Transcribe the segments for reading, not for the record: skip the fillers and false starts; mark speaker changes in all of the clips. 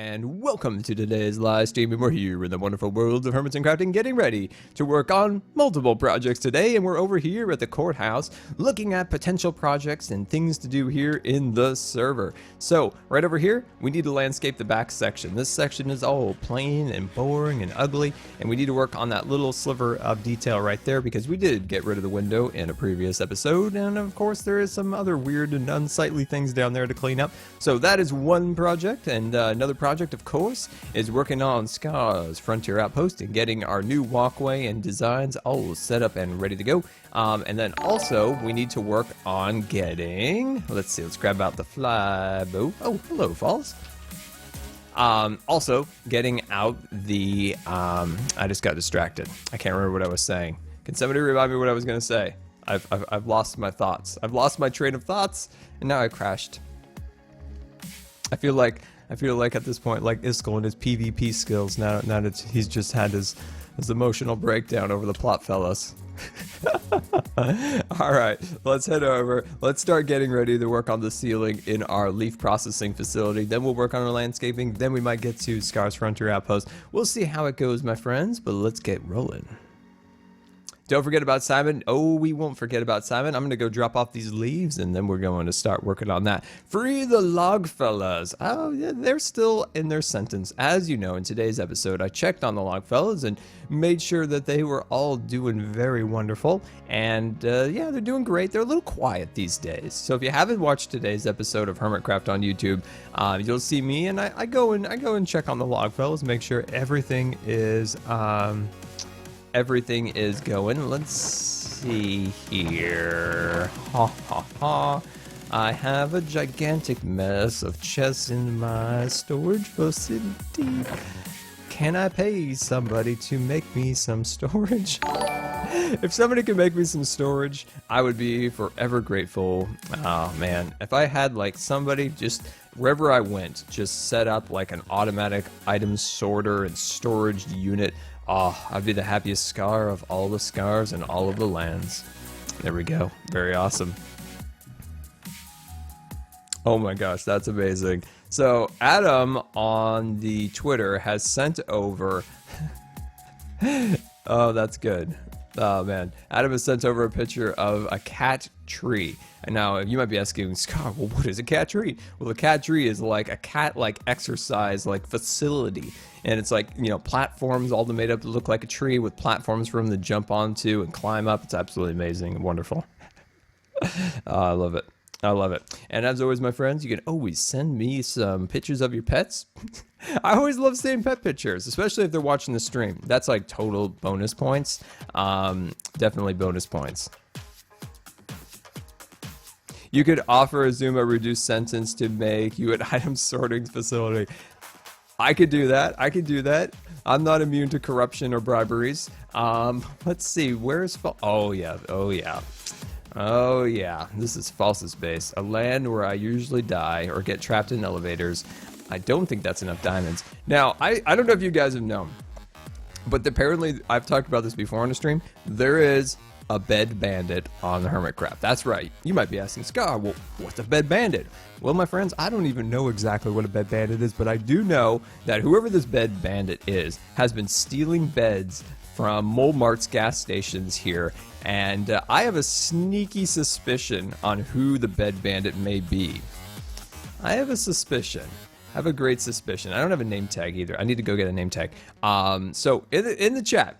Speaker 1: and welcome to today's live stream. And we're here in the wonderful world of Hermits and Crafting, getting ready to work on multiple projects today. And we're over here at the courthouse looking at potential projects and things to do here in the server. So right over here, we need to landscape the back section. This section is all plain and boring and ugly, and we need to work on that little sliver of detail right there because we did get rid of the window in a previous episode. And of course, there is some other weird and unsightly things down there to clean up. So that is one project, and another project, of course, is working on Scar's Frontier Outpost and getting our new walkway and designs all set up and ready to go. And then also, we need to work on getting, let's grab out the fly boat. Oh, hello, Falls. Also, getting out the, I just got distracted. I can't remember what I was saying. Can somebody remind me what I was going to say? I've lost my thoughts. I've lost my train of thoughts, and now I crashed. I feel like at this point, like Iskall and his PvP skills, now that he's just had his emotional breakdown over the plot, fellas. Alright, let's head over. Let's start getting ready to work on the ceiling in our leaf processing facility. Then we'll work on our landscaping. Then we might get to Scar's Frontier Outpost. We'll see how it goes, my friends, but let's get rolling. Don't forget about Simon. Oh, we won't forget about Simon. I'm going to go drop off these leaves, and then we're going to start working on that. Free the log fellas. Oh, yeah, they're still in their sentence. As you know, in today's episode, I checked on the log fellas and made sure that they were all doing very wonderful. And, yeah, they're doing great. They're a little quiet these days. So if you haven't watched today's episode of Hermitcraft on YouTube, you'll see me, and I go and check on the log fellas, make sure everything is going. Let's see here. Ha ha ha. I have a gigantic mess of chests in my storage facility. Can I pay somebody to make me some storage? If somebody could make me some storage, I would be forever grateful. Oh man, if I had like somebody just wherever I went, just set up like an automatic item sorter and storage unit. Oh, I'd be the happiest Scar of all the Scars in all of the lands. There we go. Very awesome. Oh my gosh, that's amazing. So Adam on the Twitter has sent over... Oh, that's good. Oh man, Adam has sent over a picture of a cat tree. And now you might be asking, Scar, well, what is a cat tree? Well, a cat tree is like a cat-like exercise, like facility. And it's like, you know, platforms all made up to look like a tree with platforms for them to jump onto and climb up. It's absolutely amazing and wonderful. I love it. I love it. And as always, my friends, you can always send me some pictures of your pets. I always love seeing pet pictures, especially if they're watching the stream. That's like total bonus points. Definitely bonus points. You could offer Azuma a reduced sentence to make you an item sorting facility. I could do that. I could do that. I'm not immune to corruption or briberies. Let's see. Where's Oh yeah. Oh yeah. Oh yeah. This is False's base, a land where I usually die or get trapped in elevators. I don't think that's enough diamonds. Now, I don't know if you guys have known, but apparently I've talked about this before on the stream. There is a bed bandit on the Hermitcraft. That's right. You might be asking, Scar, well, what's a bed bandit? Well, my friends, I don't even know exactly what a bed bandit is, but I do know that whoever this bed bandit is has been stealing beds from Mole Mart's gas stations here, and I have a sneaky suspicion on who the bed bandit may be. I have a suspicion. I have a great suspicion. I don't have a name tag either. I need to go get a name tag. So in the chat,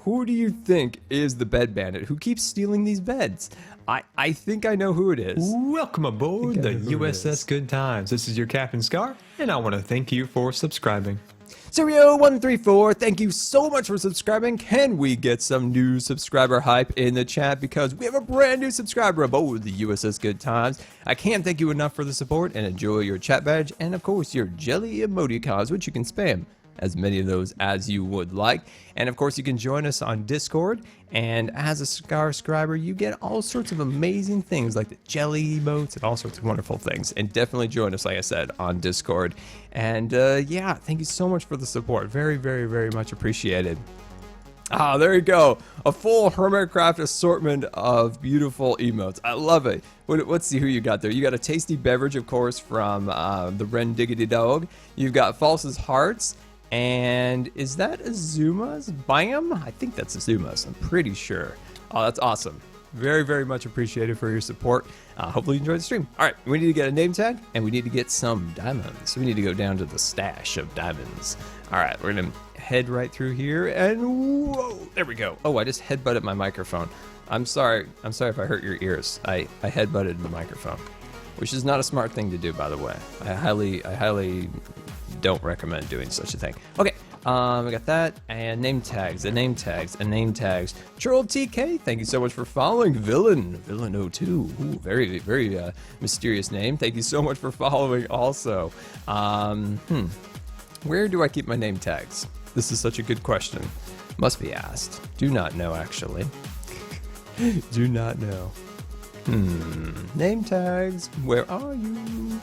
Speaker 1: who do you think is the bed bandit who keeps stealing these beds? I think I know who it is.
Speaker 2: Welcome aboard the USS Good Times. This is your Captain Scar, and I want to thank you for subscribing.
Speaker 1: Serio134, thank you so much for subscribing. Can we get some new subscriber hype in the chat? Because we have a brand new subscriber aboard the USS Good Times. I can't thank you enough for the support, and enjoy your chat badge and of course your jelly emoticons, which you can spam as many of those as you would like. And of course you can join us on Discord, and as a Scar subscriber you get all sorts of amazing things like the jelly emotes and all sorts of wonderful things. And definitely join us, like I said, on Discord. And yeah, thank you so much for the support. Very, very, very much appreciated. Ah, there you go. A full Hermitcraft assortment of beautiful emotes. I love it. Let's see who you got there. You got a tasty beverage, of course, from the Ren Diggity Dog. You've got False's Hearts. And is that Azuma's? Bam? I think that's Azuma's. I'm pretty sure. Oh, that's awesome. Very, very much appreciated for your support. Hopefully you enjoyed the stream. All right, we need to get a name tag, and we need to get some diamonds. We need to go down to the stash of diamonds. All right, we're going to head right through here, and whoa, there we go. Oh, I just headbutted my microphone. I'm sorry if I hurt your ears. I headbutted the microphone, which is not a smart thing to do, by the way. I highly don't recommend doing such a thing. Okay. We got that, and name tags, and name tags, and name tags. Troll TK, thank you so much for following. Villain02, ooh, very, very mysterious name. Thank you so much for following also. Where do I keep my name tags? This is such a good question. Must be asked. Do not know, actually. Do not know. Name tags, where are you?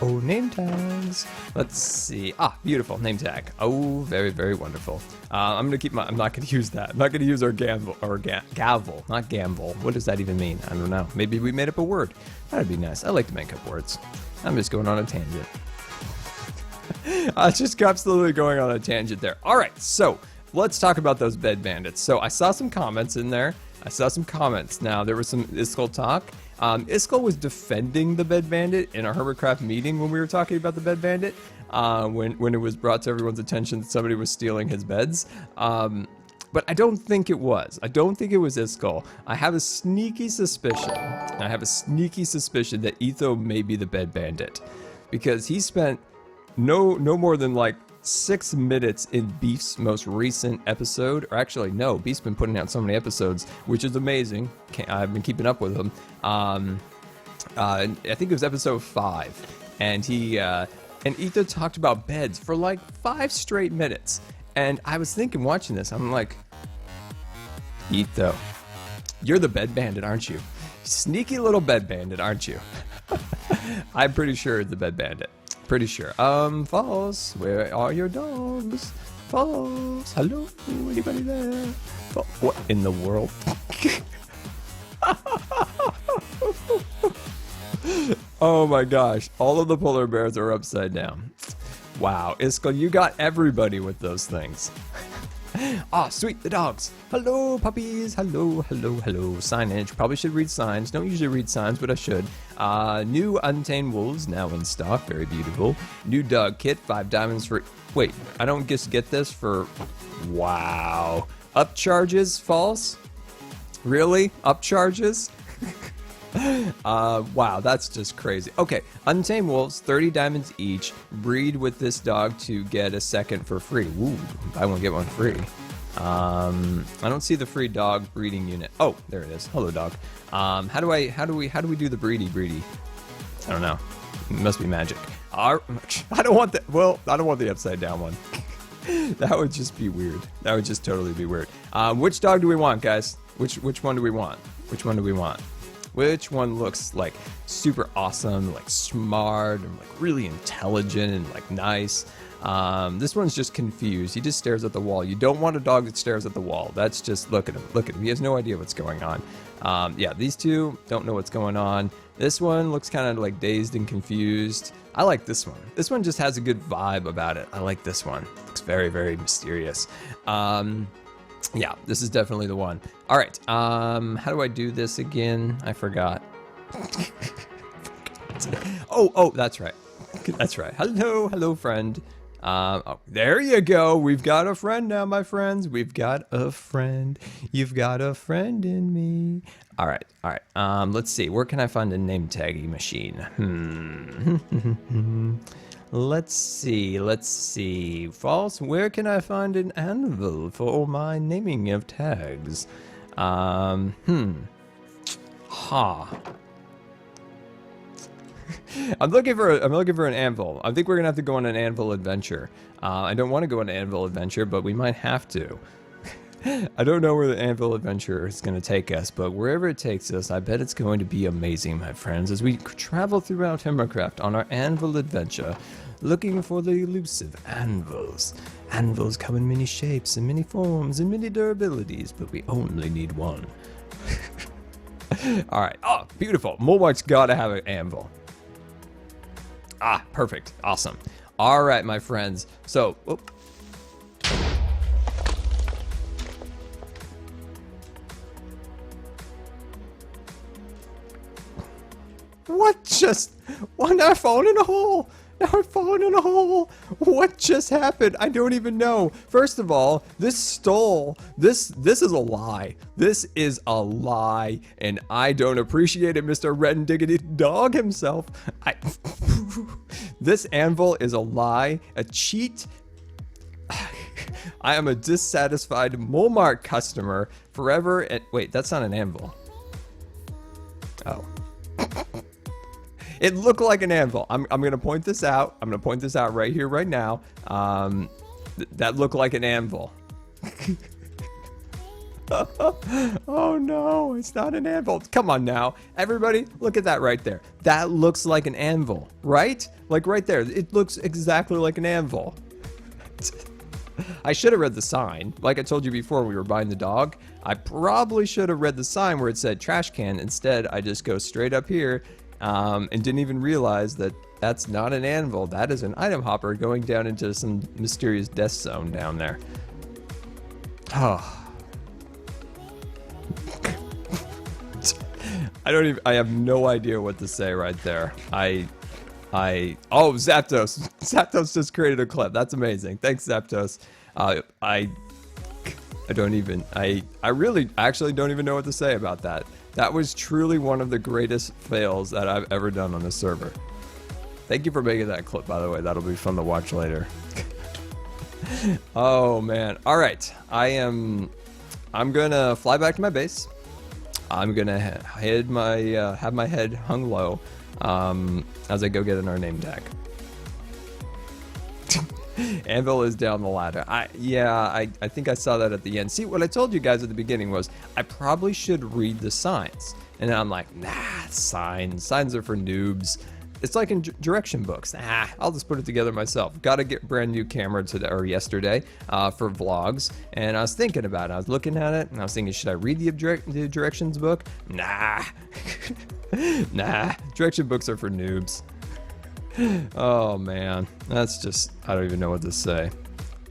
Speaker 1: Oh, name tags. Let's see. Ah, beautiful name tag. Oh, very, very wonderful. I'm gonna keep my. I'm not gonna use that. I'm not gonna use our gavel or gavel, not gamble. What does that even mean? I don't know. Maybe we made up a word. That'd be nice. I like to make up words. I'm just going on a tangent. I just absolutely going on a tangent there. All right, so let's talk about those bed bandits. So I saw some comments in there. Now there was some Iskall talk. Iskall was defending the bed bandit in a Hermitcraft meeting when we were talking about the bed bandit. When it was brought to everyone's attention that somebody was stealing his beds. But I don't think it was. I don't think it was Iskall. I have a sneaky suspicion. That Etho may be the bed bandit, because he spent no more than like 6 minutes in Beef's most recent episode, or actually no, Beef's been putting out so many episodes, which is amazing. I've been keeping up with him. I think it was episode 5, and Etho talked about beds for like 5 straight minutes. And I was thinking, watching this, I'm like, Etho, you're the bed bandit, aren't you? Sneaky little bed bandit, aren't you? I'm pretty sure it's the bed bandit. Pretty sure. False, where are your dogs? False, hello, anybody there? What in the world? Oh my gosh, all of the polar bears are upside down. Wow, Iskall, you got everybody with those things. Ah, sweet, the dogs. Hello, puppies. Hello. Signage. Probably should read signs. Don't usually read signs, but I should. New untamed wolves now in stock. Very beautiful. New dog kit. 5 diamonds for... Wait, I don't just get this for... Wow. Up charges, false? Really? Up charges? Wow, that's just crazy. Okay, untamed wolves, 30 diamonds each. Breed with this dog to get a second for free. Ooh, buy one get one free. I don't see the free dog breeding unit. Oh, there it is. Hello, dog. How do we do the breedy? I don't know. It must be magic. I don't want that. Well, I don't want the upside down one. That would just be weird. That would just totally be weird. Which dog do we want, guys? Which one do we want? Which one looks like super awesome, like smart, and like really intelligent and like nice? This one's just confused. He just stares at the wall. You don't want a dog that stares at the wall. That's just, look at him. He has no idea what's going on. Yeah, these two don't know what's going on. This one looks kind of like dazed and confused. I like this one. This one just has a good vibe about it. I like this one. Looks very, very mysterious. Yeah, this is definitely the one. All right, how do I do this again? I forgot. Oh, that's right. Hello, friend. Oh, there you go. We've got a friend now, my friends. We've got a friend. You've got a friend in me. All right. Let's see. Where can I find a name tagging machine? Let's see. False. Where can I find an anvil for my naming of tags? Ha. I'm looking for an anvil. I think we're gonna have to go on an anvil adventure. I don't want to go on an anvil adventure, but we might have to. I don't know where the anvil adventure is gonna take us, but wherever it takes us, I bet it's going to be amazing, my friends, as we travel throughout Hermitcraft on our anvil adventure. looking for the elusive anvils. Anvils come in many shapes and many forms and many durabilities, but we only need one. All right. Oh, beautiful. Mulmark's got to have an anvil. Ah, perfect. Awesome. All right, my friends. So, now I've fallen in a hole. Now I've fallen in a hole. What just happened? I don't even know. First of all, this is a lie. This is a lie, and I don't appreciate it, Mr. Red and Diggity Dog himself. This anvil is a lie, a cheat. I am a dissatisfied Mulmark customer forever. And wait, that's not an anvil. Oh. It looked like an anvil. I'm going to point this out. I'm going to point this out right here, right now. That looked like an anvil. Oh no, it's not an anvil. Come on now. Everybody, look at that right there. That looks like an anvil, right? Like right there. It looks exactly like an anvil. I should have read the sign. Like I told you before, we were buying the dog. I probably should have read the sign where it said trash can. Instead, I just go straight up here. And didn't even realize that that's not an anvil. That is an item hopper going down into some mysterious death zone down there. Oh. I have no idea what to say right there. Oh, Zapdos. Zapdos just created a clip. That's amazing. Thanks, Zapdos. I really actually don't even know what to say about that. That was truly one of the greatest fails that I've ever done on this server. Thank you for making that clip, by the way. That'll be fun to watch later. Oh, man. All right. I'm gonna fly back to my base. I'm gonna have my head hung low as I go get in our name tag. Anvil is down the ladder. I think I saw that at the end. See, what I told you guys at the beginning was I probably should read the signs. And then I'm like, nah, signs are for noobs. It's like in direction books. Nah, I'll just put it together myself. Got to get a brand new camera today or yesterday for vlogs. And I was thinking about it. I was looking at it and I was thinking, should I read the directions book? Nah. Nah, direction books are for noobs. Oh man, that's just, I don't even know what to say.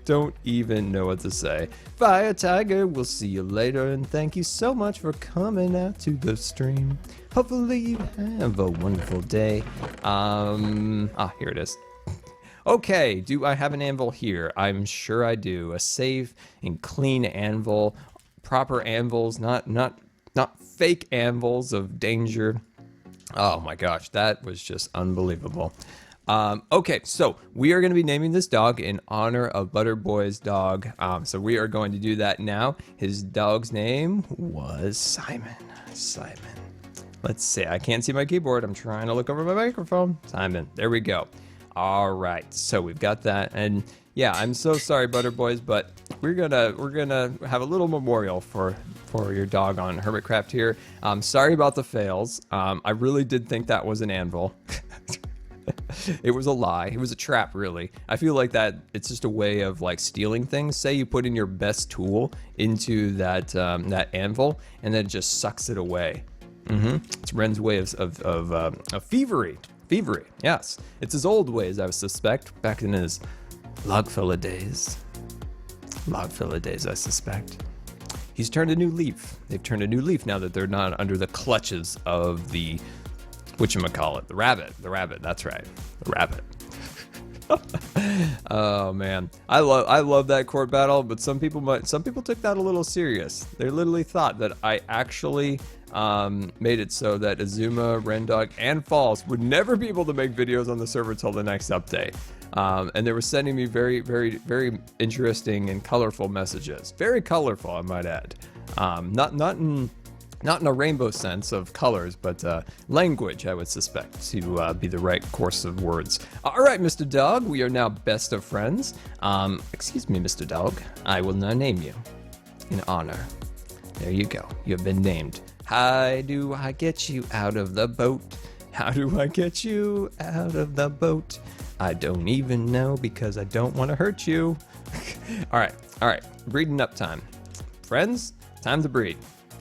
Speaker 1: Don't even know what to say. Fire Tiger, we'll see you later, and thank you so much for coming out to the stream. Hopefully you have a wonderful day. Here it is. Okay, do I have an anvil here? I'm sure I do. A safe and clean anvil. Proper anvils, not fake anvils of danger. Oh my gosh, that was just unbelievable. Okay, so we are going to be naming this dog in honor of Butterboy's dog. So we are going to do that now. His dog's name was Simon. Simon. Let's see. I can't see my keyboard. I'm trying to look over my microphone. Simon. There we go. All right. So we've got that. And yeah, I'm so sorry, Butterboys, but we're gonna have a little memorial for your dog on Hermitcraft here. Sorry about the fails. I really did think that was an anvil. It was a lie. It was a trap, really. I feel like that it's just a way of like stealing things. Say you put in your best tool into that that anvil, and then it just sucks it away. It's Ren's way of thievery. Thievery, yes. It's his old ways, I suspect, back in his Logfella days. Logfella days, I suspect. He's turned a new leaf. They've turned a new leaf now that they're not under the clutches of the whatchamacallit, the rabbit. The rabbit, that's right. The rabbit. Oh man. I love that court battle, but some people took that a little serious. They literally thought that I actually made it so that Azuma, Rendog, and False would never be able to make videos on the server until the next update. And they were sending me very, very, very interesting and colorful messages. Very colorful, I might add. Not in a rainbow sense of colors, but language, I would suspect, to be the right course of words. All right, Mr. Dog, we are now best of friends. Excuse me, Mr. Dog. I will now name you in honor. There you go. You have been named. How do I get you out of the boat? How do I get you out of the boat? I don't even know because I don't want to hurt you. All right, breeding up time. Friends, time to breed.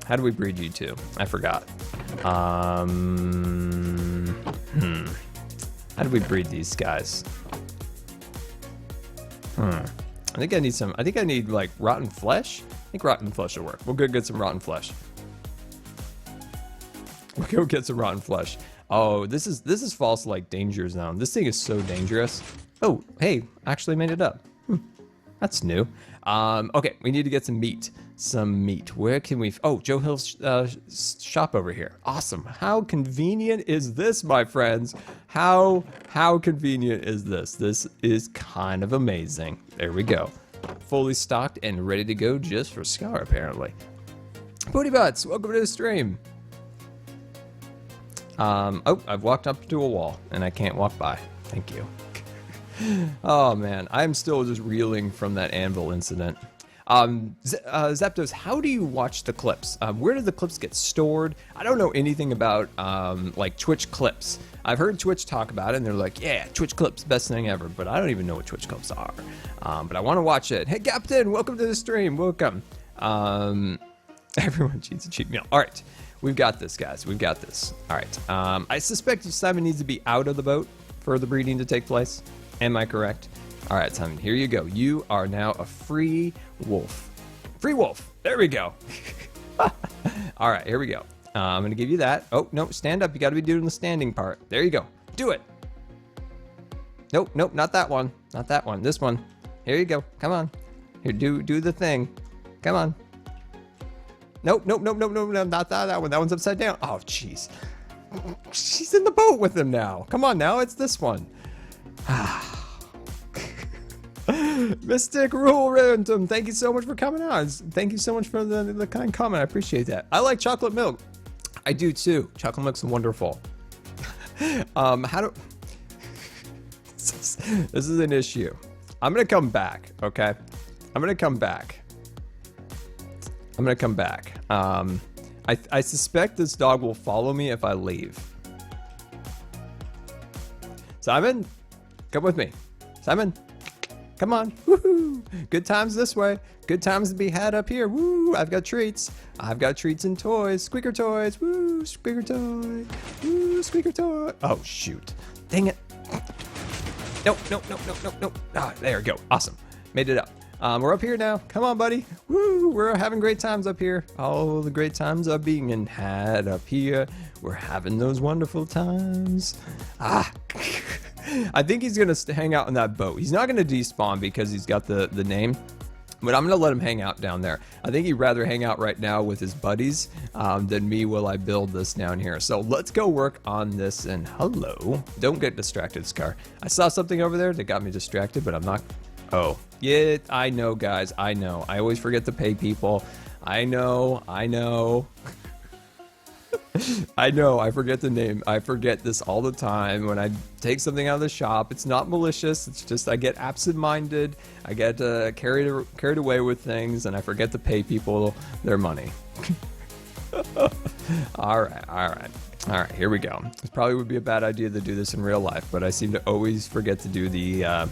Speaker 1: How do we breed you two? I forgot. How do we breed these guys? I think I need some, I think I need like rotten flesh. I think rotten flesh will work. We'll go get some rotten flesh. We'll go get some rotten flesh. Oh, this is false like danger zone. This thing is so dangerous. Oh, hey, actually made it up. That's new. Okay, we need to get some meat. Some meat. Where can we? Oh, Joe Hill's shop over here. Awesome. How convenient is this, my friends? How convenient is this? This is kind of amazing. There we go. Fully stocked and ready to go just for Scar, apparently. Booty Butts, welcome to the stream. Oh, I've walked up to a wall and I can't walk by. Thank you. Oh man, I'm still just reeling from that anvil incident. Zapdos, how do you watch the clips? Where do the clips get stored? I don't know anything about like Twitch clips. I've heard Twitch talk about it and they're like, yeah, Twitch clips, best thing ever, but I don't even know what Twitch clips are. But I want to watch it. Hey, Captain, welcome to the stream. Welcome. Everyone cheats a cheat meal. All right. We've got this, guys. We've got this. All right. I suspect Simon needs to be out of the boat for the breeding to take place. Am I correct? All right, Simon, here you go. You are now a free wolf. Free wolf. There we go. All right, here we go. I'm going to give you that. Oh, no, stand up. You got to be doing the standing part. There you go. Do it. Nope, not that one. Not that one. This one. Here you go. Come on. Here, do the thing. Come on. Nope, not that one. That one's upside down. Oh, jeez. She's in the boat with him now. Come on now, it's this one. Mystic Rule Random, thank you so much for coming on. Thank you so much for the kind comment. I appreciate that. I like chocolate milk. I do too. Chocolate milk's wonderful. How do... This is an issue. I'm gonna come back, okay? I'm gonna come back. I suspect this dog will follow me if I leave. Simon, come with me. Simon, come on. Woohoo! Good times this way. Good times to be had up here. Woo! I've got treats. I've got treats and toys. Squeaker toys. Woo! Squeaker toy. Woo! Squeaker toy. Oh shoot! Dang it! Nope. Ah, there we go. Awesome. Made it up. We're up here now. Come on, buddy. Woo! We're having great times up here. All the great times are being had up here. We're having those wonderful times. Ah! I think he's gonna hang out in that boat. He's not gonna despawn because he's got the name, but I'm gonna let him hang out down there. I think he'd rather hang out right now with his buddies than me while I build this down here. So let's go work on this. And hello, don't get distracted, Scar. I saw something over there that got me distracted, but I'm not. Oh, yeah, I know, guys. I know. I always forget to pay people. I know. I know, I forget the name. I forget this all the time. When I take something out of the shop, it's not malicious. It's just I get absent-minded. I get carried away with things, and I forget to pay people their money. All right. Here we go. This probably would be a bad idea to do this in real life, but I seem to always forget to do the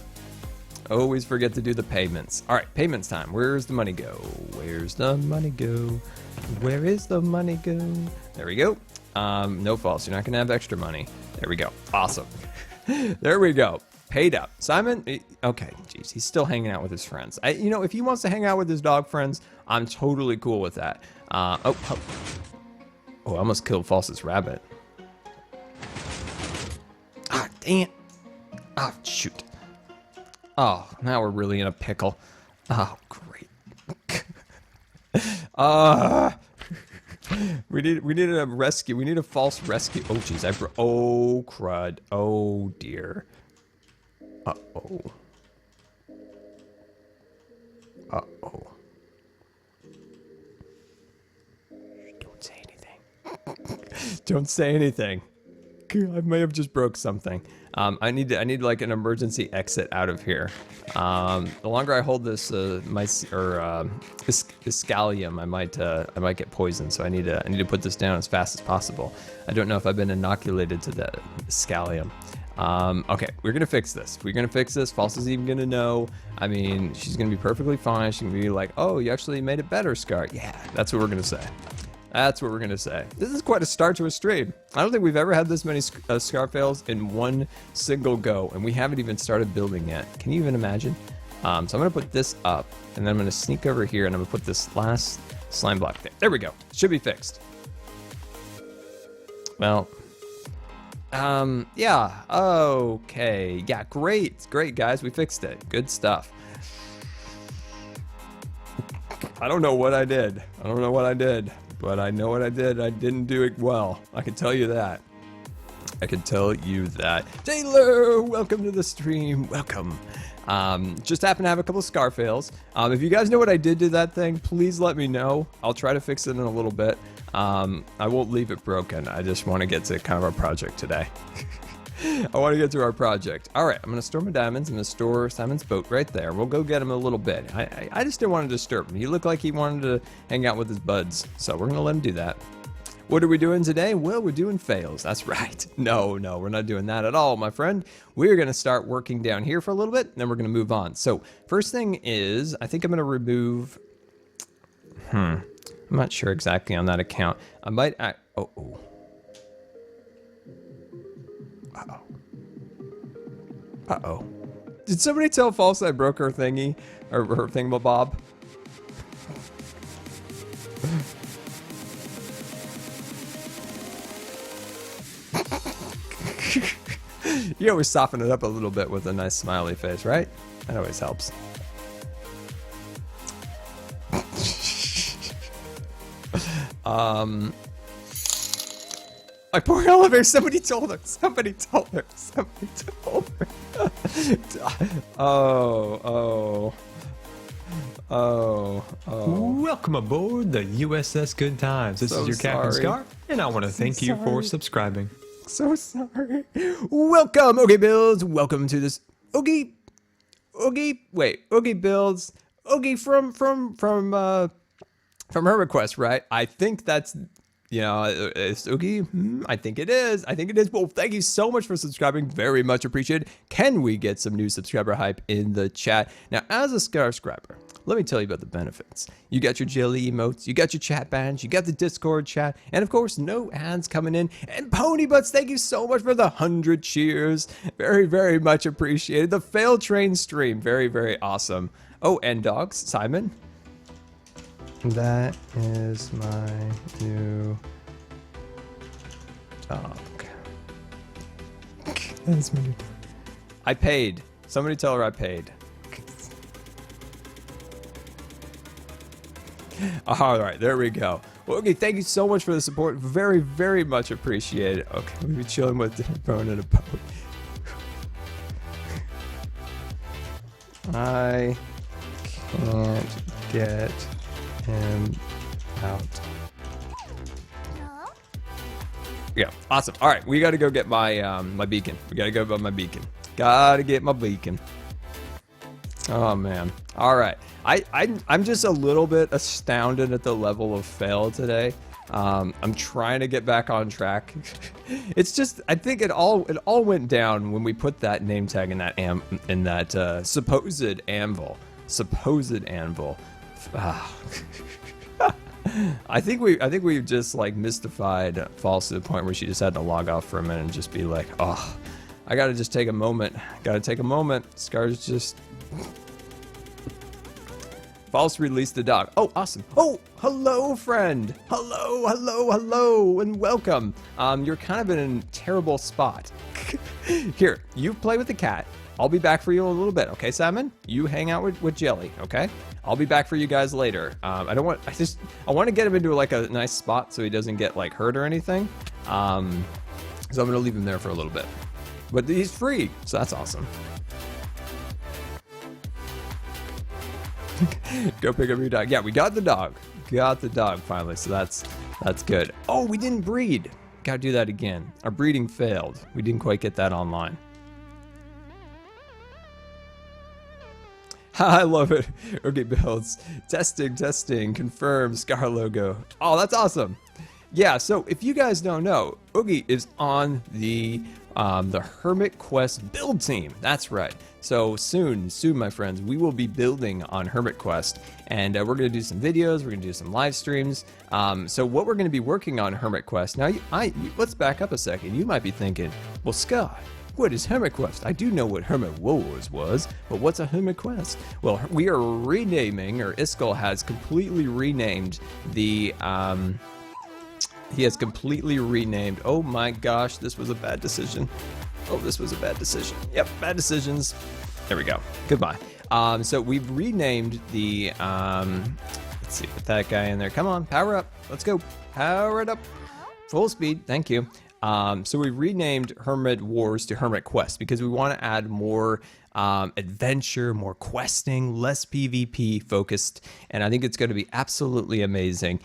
Speaker 1: payments. All right, payments time. Where's the money go? Where's the money go? Where is the money go? There we go. No false. You're not gonna have extra money. There we go. Awesome. There we go. Paid up. Simon. Okay. Jeez, he's still hanging out with his friends. If he wants to hang out with his dog friends, I'm totally cool with that. Oh, I almost killed False's rabbit. Ah, dang it. Ah, shoot. Oh, now we're really in a pickle. Oh, great. We needed a rescue. We need a false rescue. Oh, jeez. Oh, crud. Oh, dear. Uh-oh. Uh-oh. Don't say anything. Don't say anything. I may have just broke something. I need like an emergency exit out of here. The longer I hold this Iscalium, I might get poisoned. So I need to put this down as fast as possible. I don't know if I've been inoculated to the Iscalium. Okay, we're gonna fix this. We're gonna fix this. False is even gonna know. I mean, she's gonna be perfectly fine. She's gonna be like, oh, you actually made it better, Scar. Yeah, that's what we're gonna say. That's what we're gonna say. This is quite a start to a stream. I don't think we've ever had this many Scar fails in one single go, and we haven't even started building yet. Can you even imagine? So I'm gonna put this up, and then I'm gonna sneak over here, and I'm gonna put this last slime block there. There we go. Should be fixed. Well, yeah, okay. Yeah, great, guys. We fixed it. Good stuff. I don't know what I did. But I know what I did. I didn't do it well. I can tell you that. Taylor, welcome to the stream. Welcome. Just happened to have a couple of Scar fails. If you guys know what I did to that thing, please let me know. I'll try to fix it in a little bit. I won't leave it broken. I just want to get to kind of our project today. I want to get to our project. All right, I'm going to store my diamonds. I'm going to store Simon's boat right there. We'll go get him a little bit. I just didn't want to disturb him. He looked like he wanted to hang out with his buds, so we're going to let him do that. What are we doing today? Well, we're doing fails. That's right. No, we're not doing that at all, my friend. We're going to start working down here for a little bit, and then we're going to move on. So first thing is, I think I'm going to remove... I'm not sure exactly on that account. I might... Uh-oh. Did somebody tell False I broke her thingy? Or her thingamabob? You always soften it up a little bit with a nice smiley face, right? That always helps. My poor elevator, somebody told her. Oh.
Speaker 2: Welcome aboard the USS Good Times. This is your Captain Scar, and I want to thank you for subscribing.
Speaker 1: So sorry. Welcome, Oogie Builds. Welcome to this Oogie Builds. Oogie from Hermitcraft, right? I think that's, it's Oogie. I think it is. Well, thank you so much for subscribing. Very much appreciated. Can we get some new subscriber hype in the chat? Now, as a subscriber, let me tell you about the benefits. You got your jelly emotes, you got your chat badge, you got the Discord chat, and of course, no ads coming in. And Pony Butts, thank you so much for the 100 cheers. Very, very much appreciated. The Fail Train stream, very, very awesome. Oh, and dogs, Simon. That is my new dog. That's my new dog. I paid. Somebody tell her I paid. All right, there we go. Well, okay, thank you so much for the support. Very, very much appreciated. Okay, we'll be chilling with the phone and a boat. I can't get him out. Yeah, awesome. All right, we got to go get my my beacon. We got to go get my beacon. Gotta get my beacon. Oh man. All right. I'm just a little bit astounded at the level of fail today. I'm trying to get back on track. It's just, I think it all went down when we put that name tag in that supposed anvil. I think we've just like mystified False to the point where she just had to log off for a minute and just be like, oh, I gotta just take a moment. Scar's just... False released the dog. Oh, awesome. Oh, hello, friend. Hello, and welcome. You're kind of in a terrible spot. Here, you play with the cat. I'll be back for you in a little bit, okay, Simon? You hang out with Jelly, okay? I'll be back for you guys later. I want to get him into like a nice spot so he doesn't get like hurt or anything. So I'm gonna leave him there for a little bit. But he's free, so that's awesome. Go pick up your dog. Yeah, we got the dog. Finally, so that's good. Oh, we didn't breed. Gotta do that again. Our breeding failed. We didn't quite get that online. I love it. Okay, builds. Testing, confirm, Scar logo. Oh, that's awesome. Yeah, so if you guys don't know, Oogie is on the Hermit Quest build team. That's right. So soon, my friends, we will be building on Hermit Quest, and we're going to do some videos. We're going to do some live streams. So what we're going to be working on Hermit Quest. Now, let's back up a second. You might be thinking, well, Scar, what is Hermit Quest? I do know what Hermit Wars was, but what's a Hermit Quest? Well, we are renaming, or Iskall has completely renamed the... he has completely renamed. Oh my gosh, this was a bad decision. Oh, this was a bad decision. Yep, bad decisions. There we go. Goodbye. So we've renamed the, let's see, put that guy in there. Come on, power up. Let's go. Power it up. Full speed. Thank you. So we renamed Hermit Wars to Hermit Quest because we want to add more adventure, more questing, less PvP focused, and I think it's going to be absolutely amazing.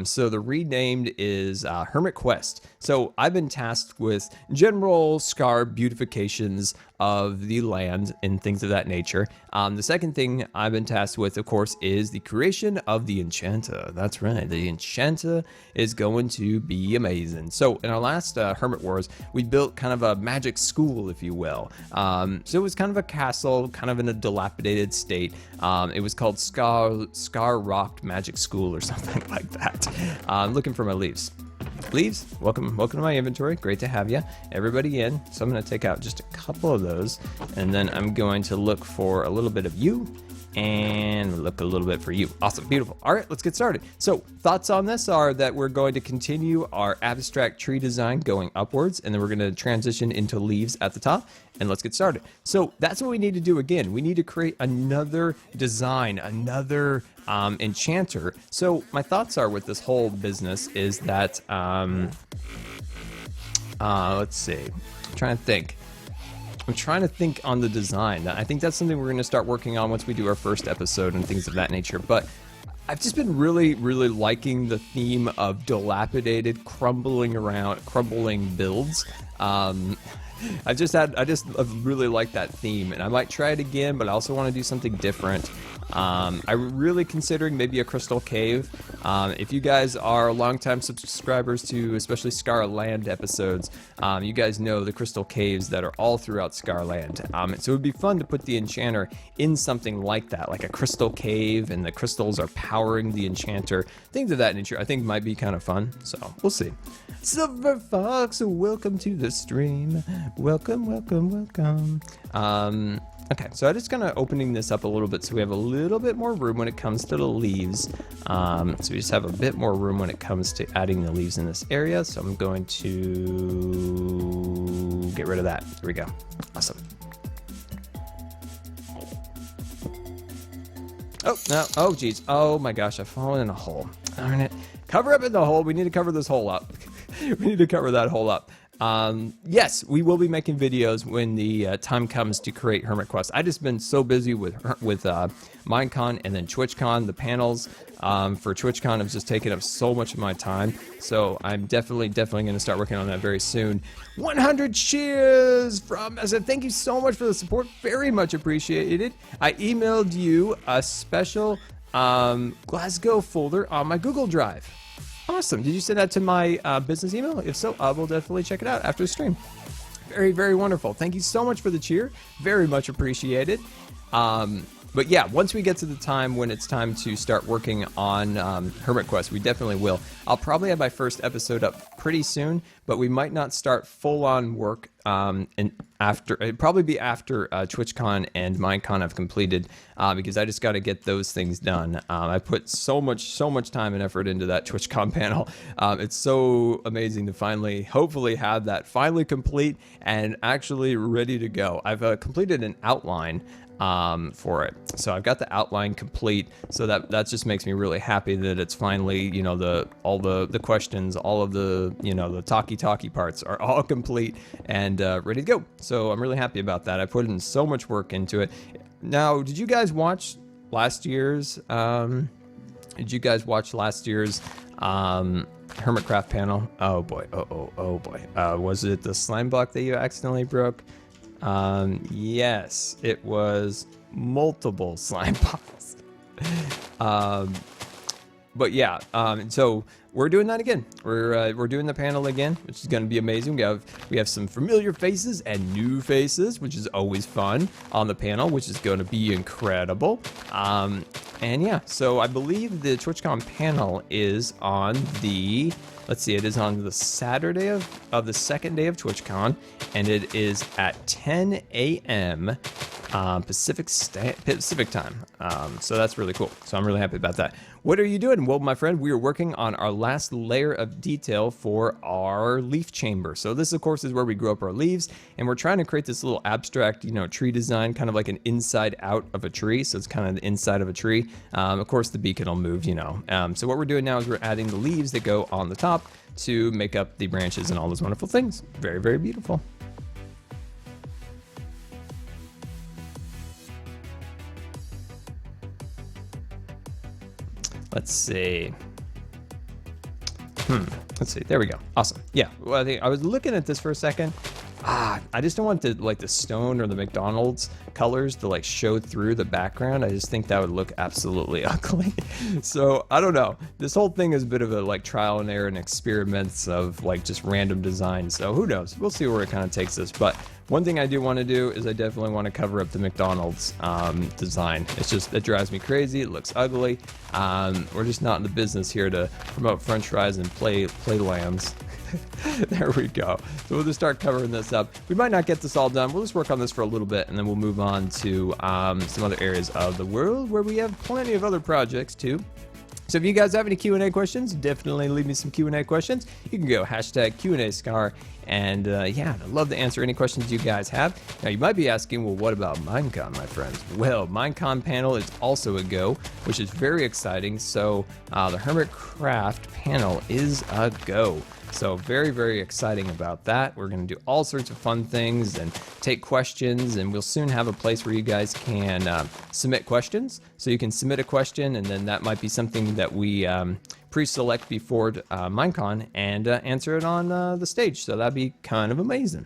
Speaker 1: So the renamed is Hermit Quest. So I've been tasked with general Scar beautifications of the land and things of that nature. The second thing I've been tasked with, of course, is the creation of the Enchanter. That's right, the Enchanter is going to be amazing. So in our last Hermit Wars, we built kind of a magic school, if you will. So it was kind of a castle, kind of in a dilapidated state. It was called Scar Rocked Magic School or something like that. I'm looking for my leaves. Leaves, welcome to my inventory. Great to have you. Everybody in. So I'm going to take out just a couple of those, and then I'm going to look for a little bit of you, and look a little bit for you. Awesome, beautiful. All right, let's get started. So thoughts on this are that we're going to continue our abstract tree design going upwards, and then we're going to transition into leaves at the top, and let's get started. So that's what we need to do again. We need to create another design, another enchanter. So my thoughts are with this whole business is that, let's see, I'm trying to think on the design. I think that's something we're going to start working on once we do our first episode and things of that nature. But I've just been really liking the theme of dilapidated, crumbling builds. I just really like that theme, and I might try it again, but I also want to do something different. I'm really considering maybe a crystal cave. If you guys are longtime subscribers to especially Scarland episodes, you guys know the crystal caves that are all throughout Scarland. So it would be fun to put the enchanter in something like that, like a crystal cave, and the crystals are powering the enchanter. Things of that nature I think might be kind of fun, so we'll see. Silver Fox, welcome to the stream. Welcome. Okay, so I'm just kind of opening this up a little bit so we have a little bit more room when it comes to the leaves. So we just have a bit more room when it comes to adding the leaves in this area. So I'm going to get rid of that. Here we go. Awesome. Oh, no. Oh, geez. Oh, my gosh. I've fallen in a hole. Darn it. Cover up in the hole. We need to cover this hole up. We need to cover that hole up. Yes, we will be making videos when the time comes to create Hermit Quest. I just been so busy with Minecon and then TwitchCon. The panels for TwitchCon have just taken up so much of my time. So I'm definitely going to start working on that very soon. 100 cheers from I said thank you so much for the support. Very much appreciated. I emailed you a special Glasgow folder on my Google Drive. Awesome. Did you send that to my business email? If so, I will definitely check it out after the stream. Very wonderful. Thank you so much for the cheer. Very much appreciated. But yeah, once we get to the time when it's time to start working on Hermit Quest, we definitely will. I'll probably have my first episode up pretty soon, but we might not start full-on work it'd probably be after TwitchCon and Minecon have completed, because I just got to get those things done. I put so much time and effort into that TwitchCon panel. It's so amazing to finally, hopefully, have that finally complete and actually ready to go. I've completed an outline for it, so I've got the outline complete, so that just makes me really happy that it's finally, you know, all the questions, all of the, you know, the talky parts are all complete and ready to go. So I'm really happy about that. I put in so much work into it. Now, did you guys watch last year's Hermit Hermitcraft panel. Oh boy, oh boy. Was it the slime block that you accidentally broke? Yes, it was multiple slime blocks. But yeah, so we're doing that again. We're doing the panel again, which is going to be amazing. We have some familiar faces and new faces, which is always fun on the panel, which is going to be incredible. And yeah, so I believe the TwitchCon panel is on the, let's see, it is on the Saturday of the second day of TwitchCon, and it is at 10 a.m. Pacific time. So that's really cool. So I'm really happy about that. What are you doing? Well, my friend, we are working on our last layer of detail for our leaf chamber. So this, of course, is where we grow up our leaves, and we're trying to create this little abstract, tree design, kind of like an inside out of a tree. So it's kind of the inside of a tree. Of course, the beacon will move, So what we're doing now is we're adding the leaves that go on the top to make up the branches and all those wonderful things. Very, very beautiful. Let's see. Let's see. There we go. Awesome. Yeah. Well, I was looking at this for a second. I just don't want the stone or the McDonald's colors to show through the background. I just think that would look absolutely ugly. So I don't know. This whole thing is a bit of a trial and error and experiments of just random design. So who knows? We'll see where it kind of takes us. But one thing I do want to do is I definitely want to cover up the McDonald's design. It drives me crazy. It looks ugly. We're just not in the business here to promote French fries and play lambs. There we go. So we'll just start covering this up. We might not get this all done. We'll just work on this for a little bit, and then we'll move on to some other areas of the world where we have plenty of other projects too. So if you guys have any Q&A questions, definitely leave me some Q&A questions. You can go hashtag Q&A_Scar, and yeah, I'd love to answer any questions you guys have. Now you might be asking, well, what about Minecon, my friends? Well, Minecon panel is also a go, which is very exciting. So the Hermitcraft panel is a go. So very, very exciting about that. We're going to do all sorts of fun things and take questions, and we'll soon have a place where you guys can submit questions. So you can submit a question, and then that might be something that we pre-select before Minecon and answer it on the stage. So that'd be kind of amazing.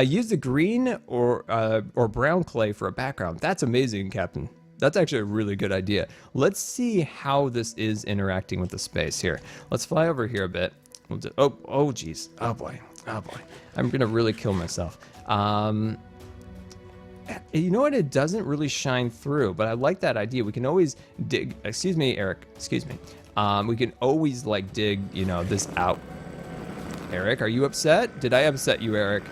Speaker 1: Use the green or brown clay for a background. That's amazing, Captain. That's actually a really good idea. Let's see how this is interacting with the space here. Let's fly over here a bit. We'll do, oh geez. Oh boy. I'm gonna really kill myself. You know what? It doesn't really shine through, but I like that idea. We can always dig. Excuse me, Eric. Excuse me. We can always dig, this out. Eric, are you upset? Did I upset you, Eric?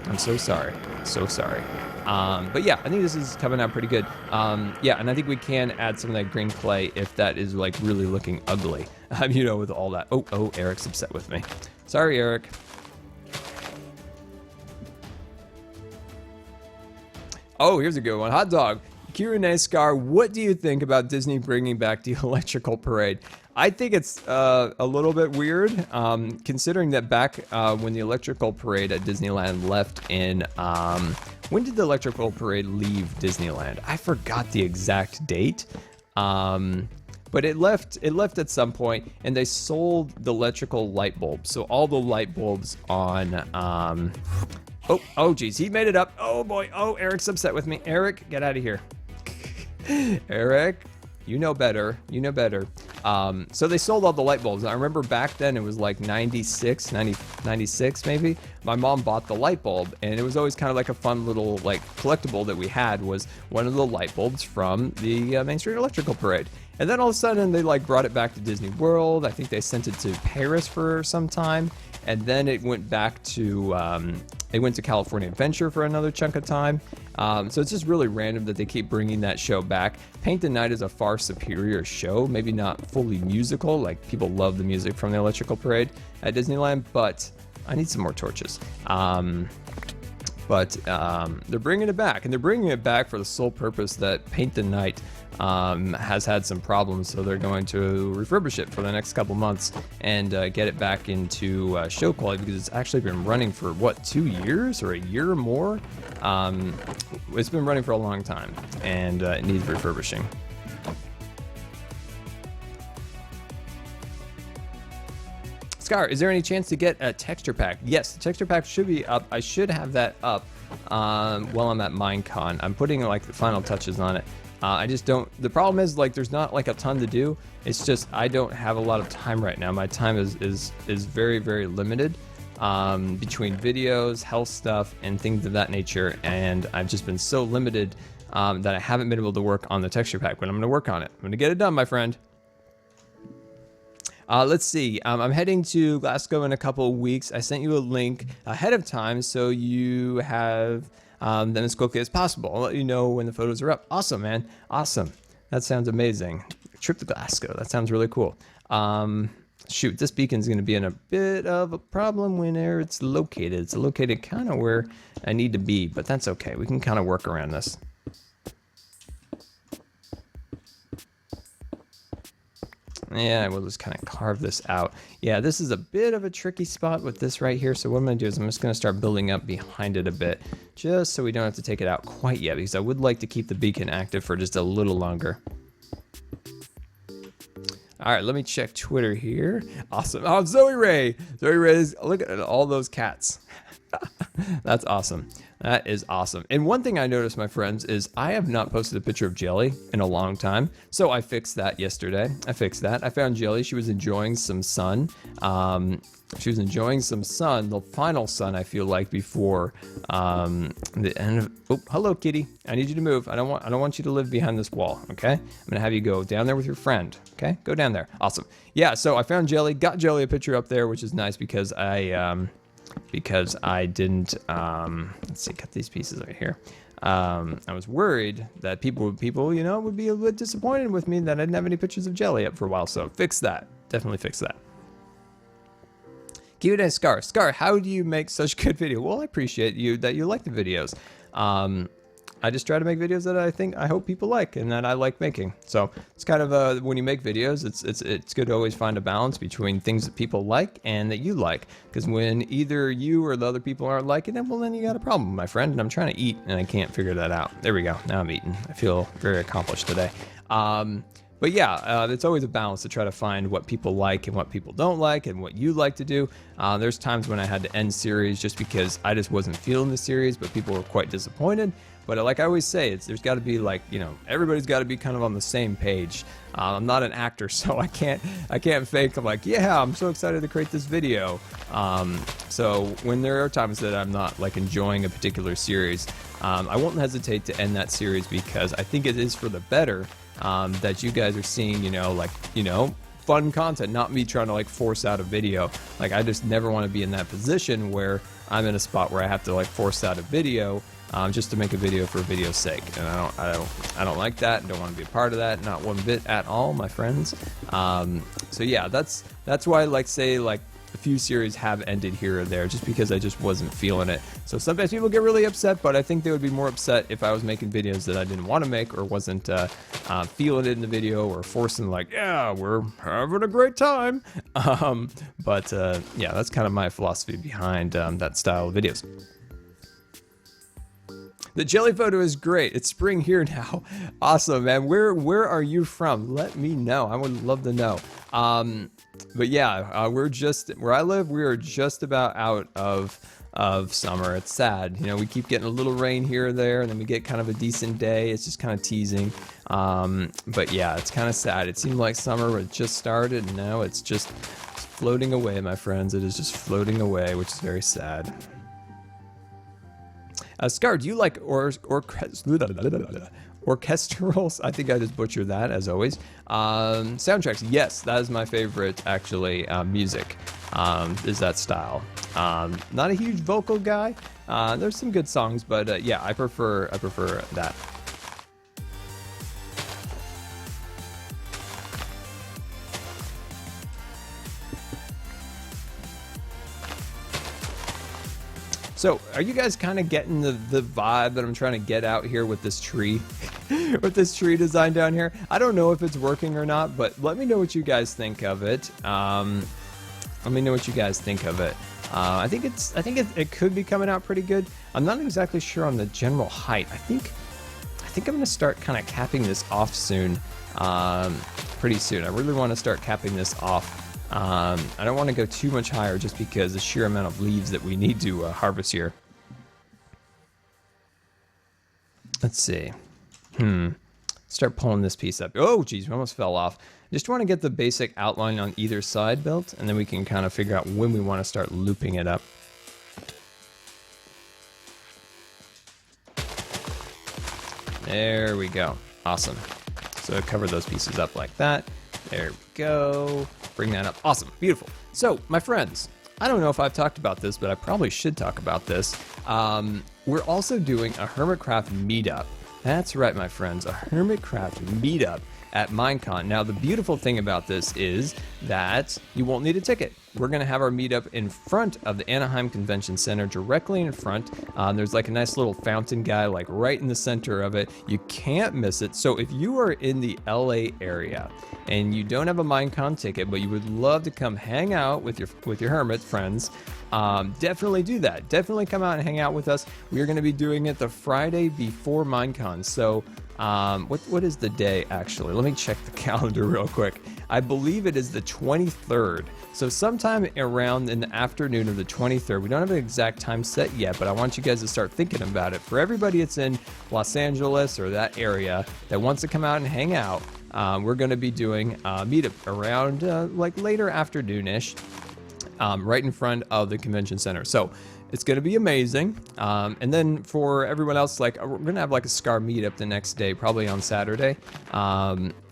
Speaker 1: I'm so sorry. So sorry. But yeah, I think this is coming out pretty good. Yeah, and I think we can add some of that green clay if that is really looking ugly. With all that. Oh, Eric's upset with me. Sorry, Eric. Oh, here's a good one. Hot dog. Q&A_Scar, what do you think about Disney bringing back the electrical parade? I think it's a little bit weird, considering that back when the electrical parade at Disneyland left in, when did the electrical parade leave Disneyland? I forgot the exact date, but it left at some point, and they sold the electrical light bulbs. So all the light bulbs on, oh geez, he made it up. Oh boy, oh, Eric's upset with me. Eric, get out of here. Eric, you know better. So they sold all the light bulbs. I remember back then it was 96 maybe. My mom bought the light bulb, and it was always kind of a fun little collectible that we had, was one of the light bulbs from the Main Street Electrical Parade. And then all of a sudden they brought it back to Disney World. I think they sent it to Paris for some time, and then it went back to California Adventure for another chunk of time. So it's just really random that they keep bringing that show back. Paint the Night is a far superior show, maybe not fully musical, people love the music from the Electrical Parade at Disneyland, but I need some more torches. But they're bringing it back, and they're bringing it back for the sole purpose that Paint the Night has had some problems, so they're going to refurbish it for the next couple months and get it back into show quality, because it's actually been running for, what, 2 years or a year or more? It's been running for a long time, and it needs refurbishing. Scar, is there any chance to get a texture pack? Yes, the texture pack should be up. I should have that up while I'm at Minecon. I'm putting like the final touches on it. I just don't, the problem is like there's not like a ton to do. It's just I don't have a lot of time right now. My time is very, very limited between videos, health stuff, and things of that nature. And I've just been so limited that I haven't been able to work on the texture pack, but I'm going to work on it. I'm going to get it done, my friend. Let's see. I'm heading to Glasgow in a couple of weeks. I sent you a link ahead of time so you have them as quickly as possible. I'll let you know when the photos are up. Awesome, man. Awesome. That sounds amazing. Trip to Glasgow. That sounds really cool. Shoot, this beacon's going to be in a bit of a problem whenever it's located. It's located kind of where I need to be, but that's okay. We can kind of work around this. Yeah, we'll just kind of carve this out. Yeah, this is a bit of a tricky spot with this right here. So what I'm going to do is I'm just going to start building up behind it a bit, just so we don't have to take it out quite yet, because I would like to keep the beacon active for just a little longer. All right, let me check Twitter here. Awesome. Oh, Zoe Ray. Zoe Ray, look at all those cats. That's awesome. That is awesome. And one thing I noticed, my friends, is I have not posted a picture of Jelly in a long time. So I fixed that yesterday. I fixed that. I found Jelly. She was enjoying some sun. She was enjoying some sun, the final sun, I feel like, before the end of... Oh, hello, kitty. I need you to move. I don't want you to live behind this wall, okay? I'm going to have you go down there with your friend, okay? Go down there. Awesome. Yeah, so I found Jelly. Got Jelly a picture up there, which is nice because I didn't, let's see, cut these pieces right here. I was worried that people, you know, would be a bit disappointed with me that I didn't have any pictures of Jelly up for a while. So fix that. Definitely fix that. Keep it as Scar. Scar, how do you make such good video? Well, I appreciate that you like the videos. I just try to make videos that I hope people like and that I like making. So it's kind of when you make videos, it's good to always find a balance between things that people like and that you like. Because when either you or the other people aren't liking it, well, then you got a problem, my friend. And I'm trying to eat and I can't figure that out. There we go. Now I'm eating. I feel very accomplished today. But yeah, it's always a balance to try to find what people like and what people don't like and what you like to do. There's times when I had to end series just because I just wasn't feeling the series, but people were quite disappointed. But like I always say, there's got to be like, you know, everybody's got to be kind of on the same page. I'm not an actor, so I can't fake. I'm like, yeah, I'm so excited to create this video. So when there are times that I'm not like enjoying a particular series, I won't hesitate to end that series because I think it is for the better. That you guys are seeing, fun content, not me trying to like force out a video. Like I just never want to be in that position where I'm in a spot where I have to like force out a video just to make a video for video's sake. And I don't like that and don't want to be a part of that, not one bit at all, my friends. So yeah, that's why like a few series have ended here or there just because I just wasn't feeling it. So sometimes people get really upset, but I think they would be more upset if I was making videos that I didn't want to make or wasn't feeling it in the video or forcing like, yeah, we're having a great time. But yeah, that's kind of my philosophy behind that style of videos. The Jelly photo is great. It's spring here now. Awesome, man. Where are you from? Let me know. I would love to know. But yeah, where I live, we are just about out of summer. It's sad. We keep getting a little rain here or there, and then we get kind of a decent day. It's just kind of teasing. But yeah, it's kind of sad. It seemed like summer had just started, and now it's just floating away, my friends. It is just floating away, which is very sad. Scar, do you like orchestrals? I think I just butchered that, as always. Soundtracks, yes, that is my favorite, actually, music, is that style. Not a huge vocal guy. There's some good songs, but yeah, I prefer that. So, are you guys kind of getting the vibe that I'm trying to get out here with this tree? With this tree design down here? I don't know if it's working or not, but let me know what you guys think of it. Let me know what you guys think of it. I think it could be coming out pretty good. I'm not exactly sure on the general height. I think I'm going to start kind of capping this off soon. Pretty soon. I really want to start capping this off. I don't want to go too much higher just because the sheer amount of leaves that we need to harvest here. Let's see. Start pulling this piece up. Oh, geez, we almost fell off. Just want to get the basic outline on either side built, and then we can kind of figure out when we want to start looping it up. There we go. Awesome. So cover those pieces up like that. There we go. Bring that up. Awesome. Beautiful. So, my friends, I don't know if I've talked about this, but I probably should talk about this. We're also doing a Hermitcraft meetup. That's right, my friends, a Hermitcraft meetup at Minecon. Now, the beautiful thing about this is that you won't need a ticket. We're going to have our meetup in front of the Anaheim Convention Center, directly in front. There's like a nice little fountain guy, like right in the center of it. You can't miss it. So if you are in the LA area and you don't have a Minecon ticket, but you would love to come hang out with your hermit friends, definitely do that. Definitely come out and hang out with us. We are going to be doing it the Friday before Minecon. So what is the day actually? Let me check the calendar real quick. I believe it is the 23rd. So sometime around in the afternoon of the 23rd. We don't have an exact time set yet, but I want you guys to start thinking about it. For everybody that's in Los Angeles or that area that wants to come out and hang out, we're going to be doing a meetup around like later afternoon-ish, right in front of the convention center. So it's going to be amazing. And then for everyone else, like we're going to have like a Scar meetup the next day, probably on Saturday.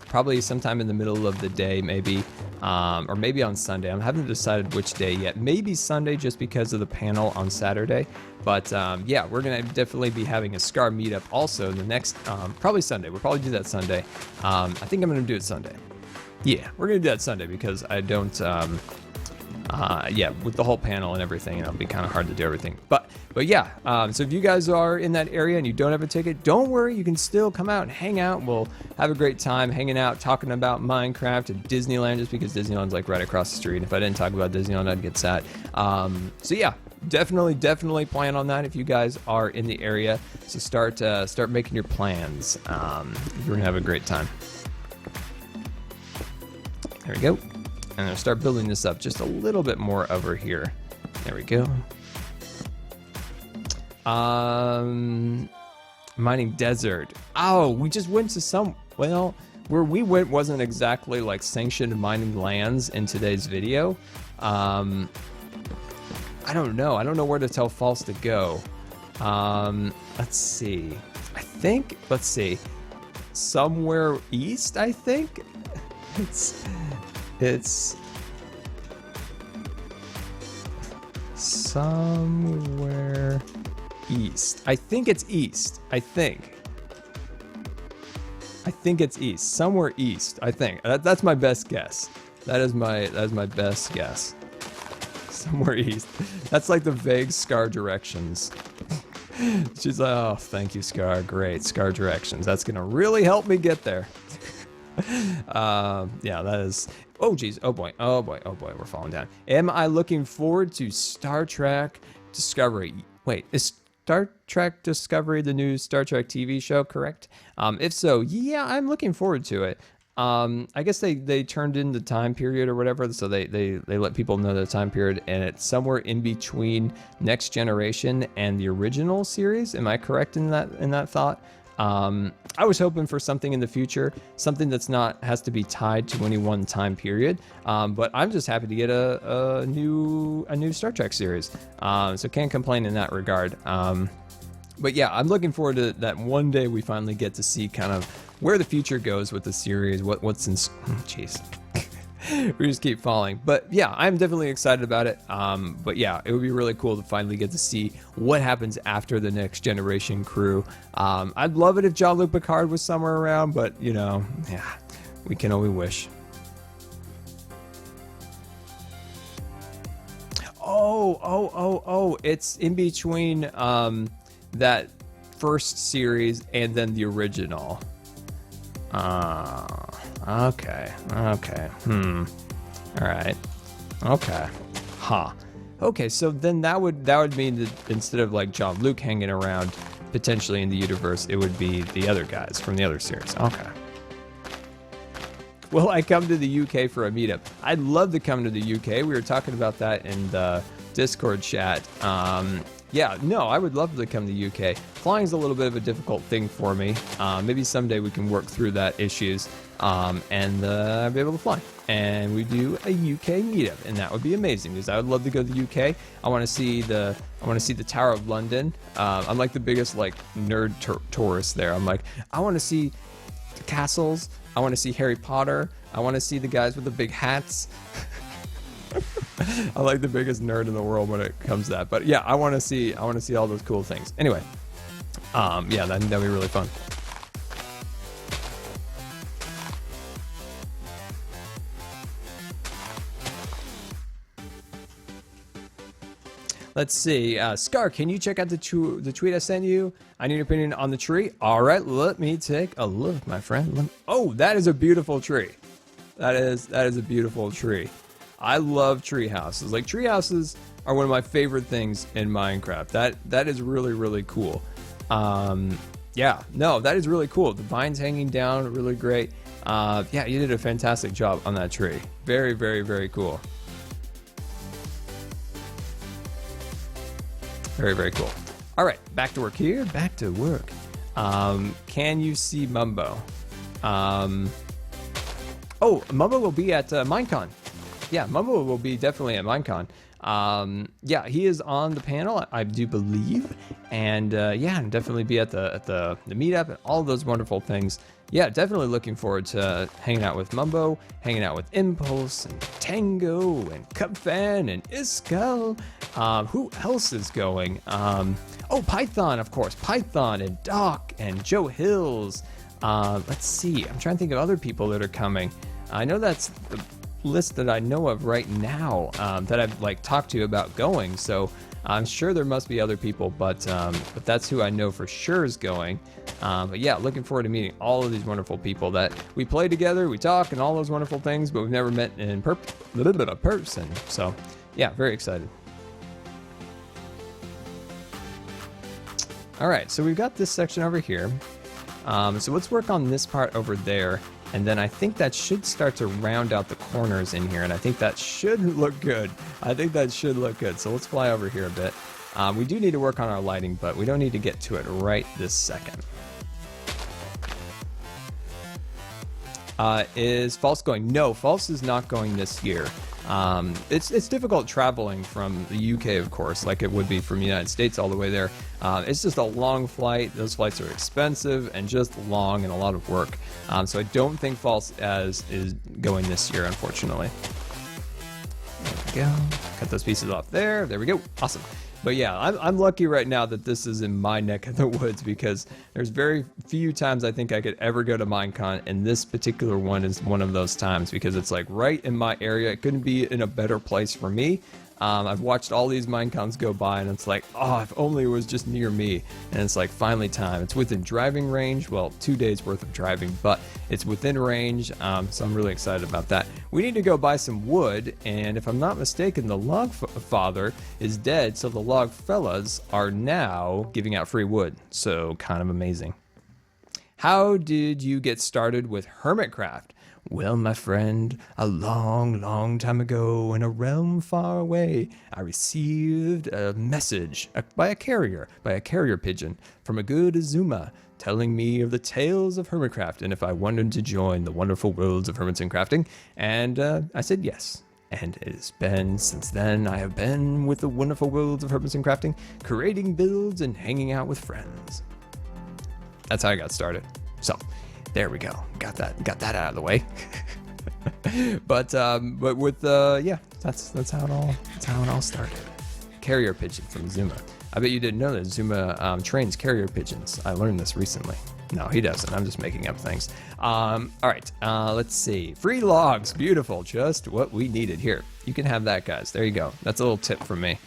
Speaker 1: Probably sometime in the middle of the day, maybe, or maybe on Sunday. I haven't decided which day yet. Maybe Sunday just because of the panel on Saturday. But yeah, we're going to definitely be having a Scar meetup also the next, probably Sunday. We'll probably do that Sunday. I think I'm going to do it Sunday. Yeah, we're going to do that Sunday because I don't... yeah, with the whole panel and everything, it'll be kind of hard to do everything. But yeah, so if you guys are in that area and you don't have a ticket, don't worry, you can still come out and hang out. We'll have a great time hanging out, talking about Minecraft and Disneyland, just because Disneyland's like right across the street. If I didn't talk about Disneyland, I'd get sad. So yeah, definitely plan on that if you guys are in the area. So start making your plans. You're gonna have a great time. There we go. And I'll start building this up just a little bit more over here. There we go. Mining desert. Oh, we just went to some, well, where we went wasn't exactly like sanctioned mining lands in today's video. I don't know. I don't know where to tell False to go. Let's see. Let's see. Somewhere east, I think. It's somewhere east. I think it's east. I think it's east. Somewhere east. I think that's my best guess. That is my best guess. Somewhere east. That's like the vague Scar directions. She's like, oh, thank you, Scar. Great, Scar directions. That's gonna really help me get there. Yeah, that is. Oh geez, oh boy, we're falling down. Am I looking forward to Star Trek Discovery? Wait, is Star Trek Discovery the new Star Trek TV show, correct? If so, yeah, I'm looking forward to it. I guess they turned in the time period or whatever, so they let people know the time period, and it's somewhere in between Next Generation and the original series. Am I correct in that thought? I was hoping for something in the future, something that's not has to be tied to any one time period. But I'm just happy to get a new Star Trek series. So can't complain in that regard. But yeah, I'm looking forward to that one day we finally get to see kind of where the future goes with the series. What's in? Jeez. We just keep falling. But yeah, I'm definitely excited about it. But yeah, it would be really cool to finally get to see what happens after the Next Generation crew. I'd love it if Jean-Luc Picard was somewhere around, but you know, yeah, we can only wish. Oh, it's in between that first series and then the original. Okay. All right. Okay. Huh. Okay, so then that would mean that instead of like Jean-Luc hanging around potentially in the universe, it would be the other guys from the other series. Okay. Will I come to the UK for a meetup? I'd love to come to the UK. We were talking about that in the Discord chat. Yeah, no, I would love to come to the UK. Flying is a little bit of a difficult thing for me. Maybe someday we can work through that issues and be able to fly. And we do a UK meetup, and that would be amazing because I would love to go to the UK. I want to see the Tower of London. I'm like the biggest like nerd tourist there. I'm like, I want to see the castles. I want to see Harry Potter. I want to see the guys with the big hats. I'm like the biggest nerd in the world when it comes to that. But yeah, I want to see all those cool things. Anyway, yeah, that'd be really fun. Let's see. Scar, can you check out the tweet I sent you? I need an opinion on the tree. All right, let me take a look, my friend. Oh, that is a beautiful tree. That is a beautiful tree. I love tree houses. Like, tree houses are one of my favorite things in Minecraft. That is really, really cool. Yeah, no, that is really cool. The vines hanging down, really great. Yeah, you did a fantastic job on that tree. Very, very, very cool. Very, very cool. All right, back to work here. Back to work. Can you see Mumbo? Oh, Mumbo will be at Minecon. Yeah, Mumbo will be definitely at Minecon. Yeah, he is on the panel, I do believe, and yeah, definitely be at the meetup and all those wonderful things. Yeah, definitely looking forward to hanging out with Mumbo, hanging out with Impulse and Tango and Cubfan and Iskal. Who else is going? Oh, Python, of course. Python and Doc and Joe Hills. Let's see. I'm trying to think of other people that are coming. I know that's the list that I know of right now that I've like talked to about going. So I'm sure there must be other people, but that's who I know for sure is going. But yeah, looking forward to meeting all of these wonderful people that we play together, we talk, and all those wonderful things, but we've never met in person. So yeah, very excited. All right, so we've got this section over here. So let's work on this part over there. And then I think that should start to round out the corners in here. And I think that should look good. So let's fly over here a bit. We do need to work on our lighting, but we don't need to get to it right this second. Is False going? No, False is not going this year. It's difficult traveling from the UK, of course, like it would be from the United States all the way there. It's just a long flight. Those flights are expensive and just long and a lot of work. So I don't think False is going this year, unfortunately. There we go. Cut those pieces off there. There we go. Awesome. But yeah, I'm lucky right now that this is in my neck of the woods because there's very few times I think I could ever go to Minecon, and this particular one is one of those times because it's like right in my area. It couldn't be in a better place for me. I've watched all these Minecons go by, and it's like, oh, if only it was just near me. And it's like, finally time. It's within driving range. Well, 2 days worth of driving, but it's within range. So I'm really excited about that. We need to go buy some wood, and if I'm not mistaken, the log father is dead, so the log fellas are now giving out free wood. So kind of amazing. How did you get started with Hermitcraft? Well, my friend, a long, long time ago in a realm far away, I received a message by a carrier pigeon from a good Azuma telling me of the tales of Hermitcraft and if I wanted to join the wonderful worlds of hermits and crafting. And I said yes. And it has been since then I have been with the wonderful worlds of hermits and crafting, creating builds and hanging out with friends. That's how I got started. So there we go. Got that out of the way. but with yeah, that's how it all started. Carrier pigeon from Zuma. I bet you didn't know that Zuma trains carrier pigeons. I learned this recently. No, he doesn't. I'm just making up things. All right, let's see. Free logs, beautiful. Just what we needed. Here, you can have that, guys. There you go. That's a little tip from me.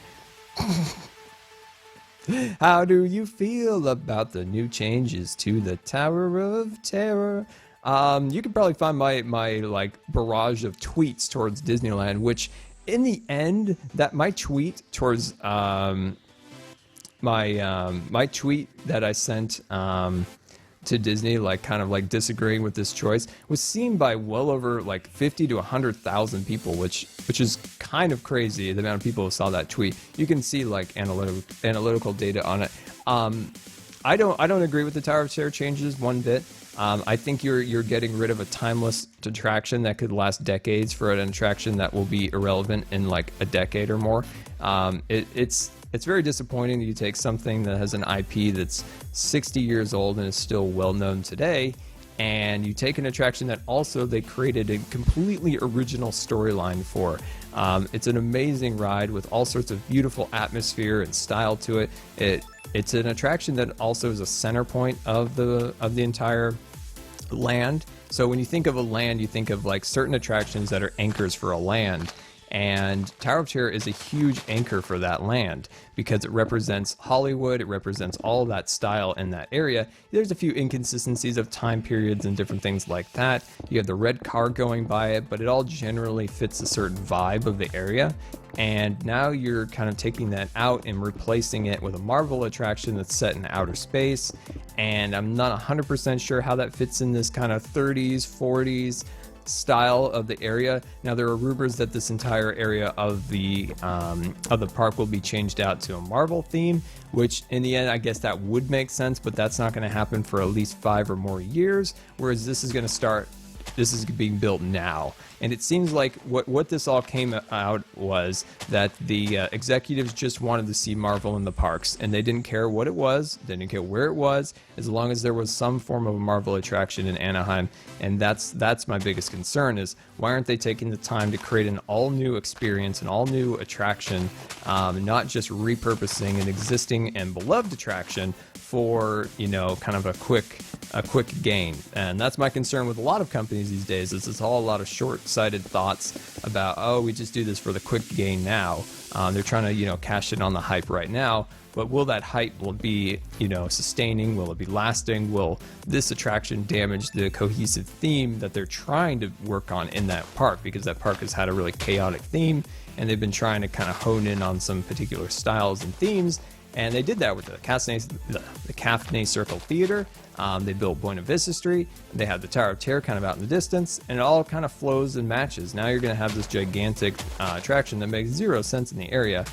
Speaker 1: How do you feel about the new changes to the Tower of Terror? You can probably find my like barrage of tweets towards Disneyland, which in the end, that my tweet towards my tweet that I sent to Disney, like kind of like disagreeing with this choice, was seen by well over like 50 to 100,000 people, which is kind of crazy, the amount of people who saw that tweet. You can see like analytical data on it. I don't agree with the Tower of Terror changes one bit. I think you're getting rid of a timeless attraction that could last decades for an attraction that will be irrelevant in like a decade or more. It's very disappointing that you take something that has an IP that's 60 years old and is still well known today, and you take an attraction that also they created a completely original storyline for. It's an amazing ride with all sorts of beautiful atmosphere and style to it. It's an attraction that also is a center point of the entire land. So when you think of a land, you think of like certain attractions that are anchors for a land. And Tower of Terror is a huge anchor for that land because it represents Hollywood, it represents all that style in that area. There's a few inconsistencies of time periods and different things like that. You have the red car going by it, but it all generally fits a certain vibe of the area. And now you're kind of taking that out and replacing it with a Marvel attraction that's set in outer space. And I'm not 100% sure how that fits in this kind of 30s, 40s style of the area. Now there are rumors that this entire area of the park will be changed out to a Marvel theme, which in the end I guess that would make sense, but that's not going to happen for at least 5 or more years, whereas this is being built now. And it seems like what this all came out was that the executives just wanted to see Marvel in the parks, and they didn't care what it was, they didn't care where it was, as long as there was some form of a Marvel attraction in Anaheim. And that's my biggest concern, is why aren't they taking the time to create an all-new experience, an all-new attraction, not just repurposing an existing and beloved attraction for, you know, kind of a quick gain. And that's my concern with a lot of companies these days, is it's all a lot of short-sighted thoughts about, oh, we just do this for the quick gain now. They're trying to, you know, cash in on the hype right now, but will that hype be, you know, sustaining? Will it be lasting? Will this attraction damage the cohesive theme that they're trying to work on in that park? Because that park has had a really chaotic theme, and they've been trying to kind of hone in on some particular styles and themes. And they did that with the Caffney Circle Theater. They built Buena Vista Street. They had the Tower of Terror kind of out in the distance, and it all kind of flows and matches. Now you're going to have this gigantic attraction that makes zero sense in the area.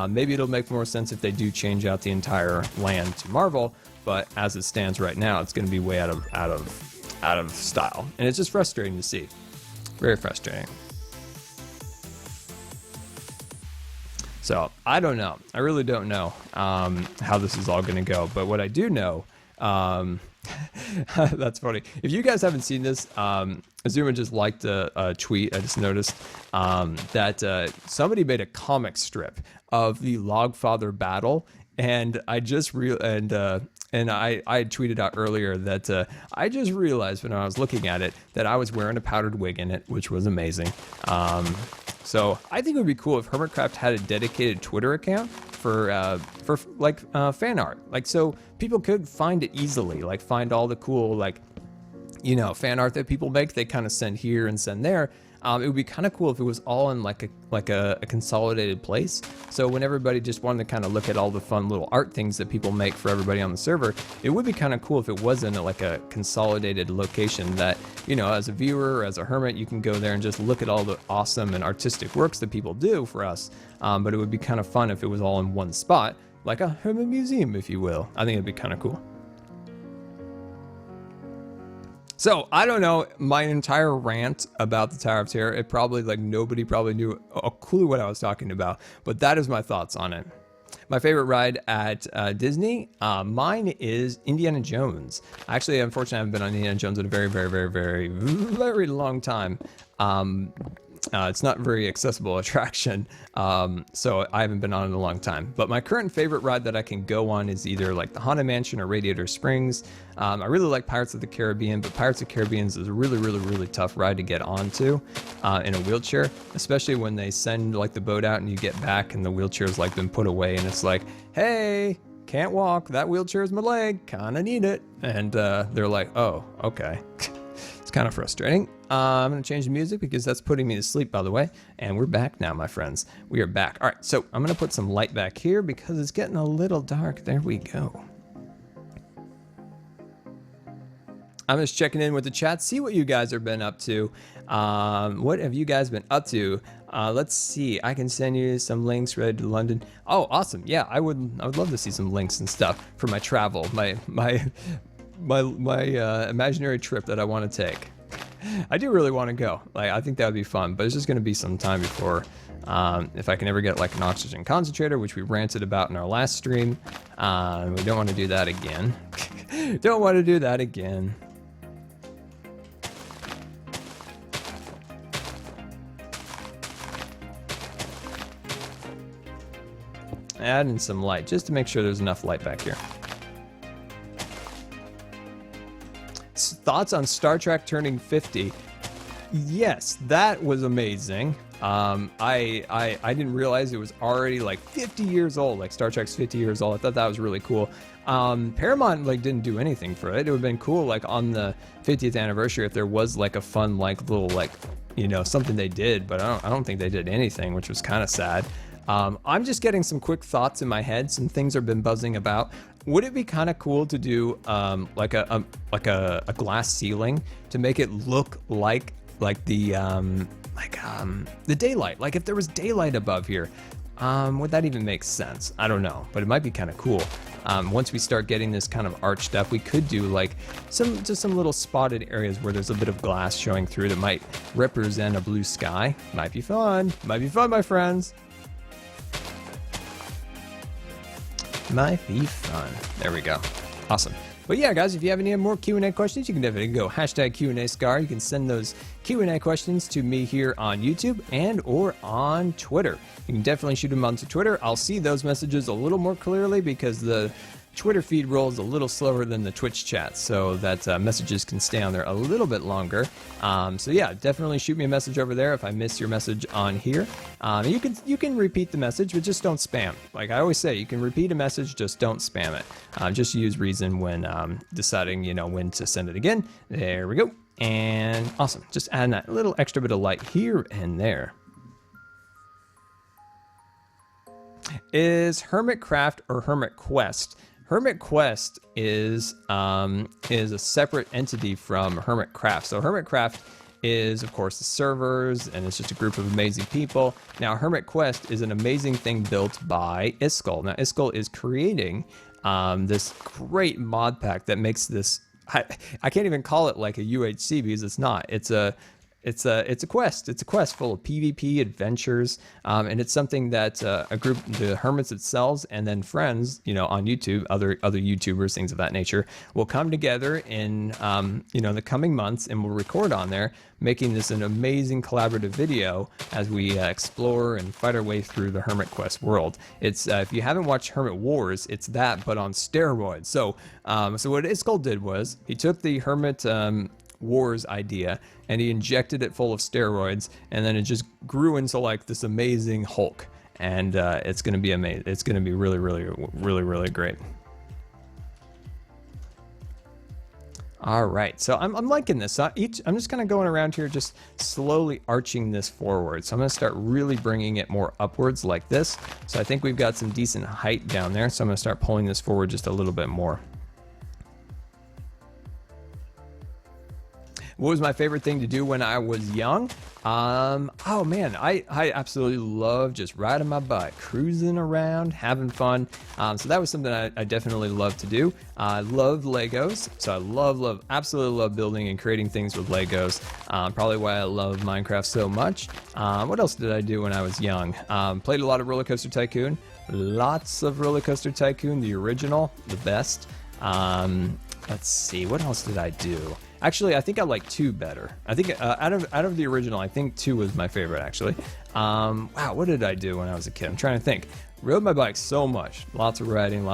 Speaker 1: Maybe it'll make more sense if they do change out the entire land to Marvel, but as it stands right now, it's going to be way out of style, and it's just frustrating to see. Very frustrating. So I don't know. I really don't know how this is all going to go. But what I do know, that's funny. If you guys haven't seen this, Azuma just liked a tweet. I just noticed that somebody made a comic strip of the Logfather battle, and I just and I had tweeted out earlier that I just realized when I was looking at it that I was wearing a powdered wig in it, which was amazing. So I think it would be cool if Hermitcraft had a dedicated Twitter account for fan art, like, so people could find it easily, like find all the cool, like, you know, fan art that people make. They kind of send here and send there. It would be kind of cool if it was all in like a consolidated place. So when everybody just wanted to kind of look at all the fun little art things that people make for everybody on the server, it would be kind of cool if it was in like a consolidated location that, you know, as a viewer or as a hermit, you can go there and just look at all the awesome and artistic works that people do for us. But it would be kind of fun if it was all in one spot, like a hermit museum, if you will. I think it'd be kind of cool. So I don't know, my entire rant about the Tower of Terror, it probably, like, nobody probably knew a clue what I was talking about, but that is my thoughts on it. My favorite ride at Disney, mine is Indiana Jones. Actually, unfortunately, I haven't been on Indiana Jones in a very, very, very, very, very long time. It's not a very accessible attraction, so I haven't been on it in a long time. But my current favorite ride that I can go on is either like the Haunted Mansion or Radiator Springs. I really like Pirates of the Caribbean, but Pirates of the Caribbean is a really, really, really tough ride to get onto in a wheelchair, especially when they send like the boat out and you get back and the wheelchair's like been put away and it's like, hey, can't walk, that wheelchair's my leg, kinda need it. And they're like, oh, okay. It's kind of frustrating. I'm going to change the music because that's putting me to sleep, by the way. And we're back now, my friends. We are back. All right, so I'm going to put some light back here because it's getting a little dark. There we go. I'm just checking in with the chat, see what you guys have been up to. What have you guys been up to? Let's see. I can send you some links related to London. Oh, awesome. Yeah, I would love to see some links and stuff for my travel, my imaginary trip that I want to take. I do really want to go. Like, I think that would be fun, but it's just going to be some time before, if I can ever get like an oxygen concentrator, which we ranted about in our last stream. We don't want to do that again. Don't want to do that again. Add in some light, just to make sure there's enough light back here. Thoughts on Star Trek turning 50? Yes, that was amazing. I didn't realize it was already like 50 years old, like Star Trek's 50 years old. I thought that was really cool. Paramount like didn't do anything for it. It would have been cool like on the 50th anniversary if there was like a fun like little like, you know, something they did, but I don't think they did anything, which was kind of sad. I'm just getting some quick thoughts in my head. Some things have been buzzing about. Would it be kind of cool to do like a glass ceiling to make it look like the daylight? Like if there was daylight above here, would that even make sense? I don't know, but it might be kind of cool. Once we start getting this kind of arched up, we could do like some little spotted areas where there's a bit of glass showing through that might represent a blue sky. Might be fun. Might be fun, my friends. Might be fun. There we go. Awesome. But yeah, guys, if you have any more Q&A questions, you can definitely go hashtag Q&A_Scar. You can send those Q&A questions to me here on YouTube and or on Twitter. You can definitely shoot them onto Twitter. I'll see those messages a little more clearly because the Twitter feed rolls a little slower than the Twitch chat, so that messages can stay on there a little bit longer. So yeah, definitely shoot me a message over there if I miss your message on here. You can repeat the message, but just don't spam. Like I always say, you can repeat a message, just don't spam it. Just use reason when deciding, you know, when to send it again. There we go. And awesome. Just adding that little extra bit of light here and there. Is Hermitcraft or Hermit Quest? Hermit Quest is a separate entity from Hermitcraft. So Hermitcraft is, of course, the servers, and it's just a group of amazing people. Now, Hermit Quest is an amazing thing built by Iskall. Now, Iskall is creating this great mod pack that makes this. I can't even call it like a UHC because it's not. It's a quest. It's a quest full of PvP adventures, and it's something that a group, the hermits itself, and then friends, you know, on YouTube, other YouTubers, things of that nature, will come together in the coming months, and we'll record on there, making this an amazing collaborative video as we explore and fight our way through the Hermit Quest world. It's if you haven't watched Hermit Wars, it's that but on steroids. So what Iskall did was he took the Hermit Wars idea and he injected it full of steroids, and then it just grew into like this amazing Hulk, and it's going to be amazing. It's going to be really, really, really, really great. All right, so I'm liking this. I'm just kind of going around here, just slowly arching this forward. So I'm going to start really bringing it more upwards like this. So I think we've got some decent height down there. So I'm going to start pulling this forward just a little bit more. What was my favorite thing to do when I was young? Oh man, I absolutely love just riding my bike, cruising around, having fun. So that was something I definitely love to do. I love Legos, so I absolutely love building and creating things with Legos. Probably why I love Minecraft so much. What else did I do when I was young? Played a lot of Roller Coaster Tycoon. Lots of Roller Coaster Tycoon, the original, the best. Let's see, what else did I do? Actually, I think I like 2 better. I think out of the original, I think 2 was my favorite, actually. Wow, what did I do when I was a kid? I'm trying to think. Rode my bike so much. Lots of riding.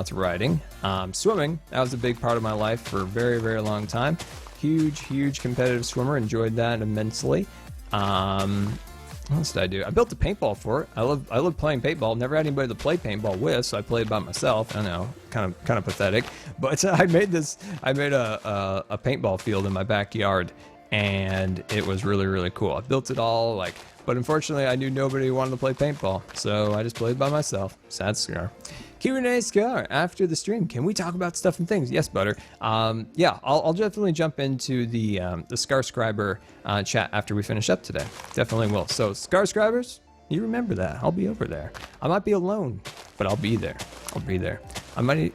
Speaker 1: Swimming, that was a big part of my life for a very, very long time. Huge competitive swimmer. Enjoyed that immensely. What else did I do? I built a paintball fort. I love playing paintball. Never had anybody to play paintball with, so I played by myself. I know, kind of pathetic, but I made a paintball field in my backyard, and it was really, really cool. I built it all, like, but unfortunately I knew nobody wanted to play paintball, so I just played by myself. Sad Scar. Q&A Scar, after the stream, can we talk about stuff and things? Yes, Butter. Yeah, I'll definitely jump into the Scarscriber chat after we finish up today. Definitely will. So Scarscribers, you remember that. I'll be over there. I might be alone, but I'll be there. I'll be there. I'll be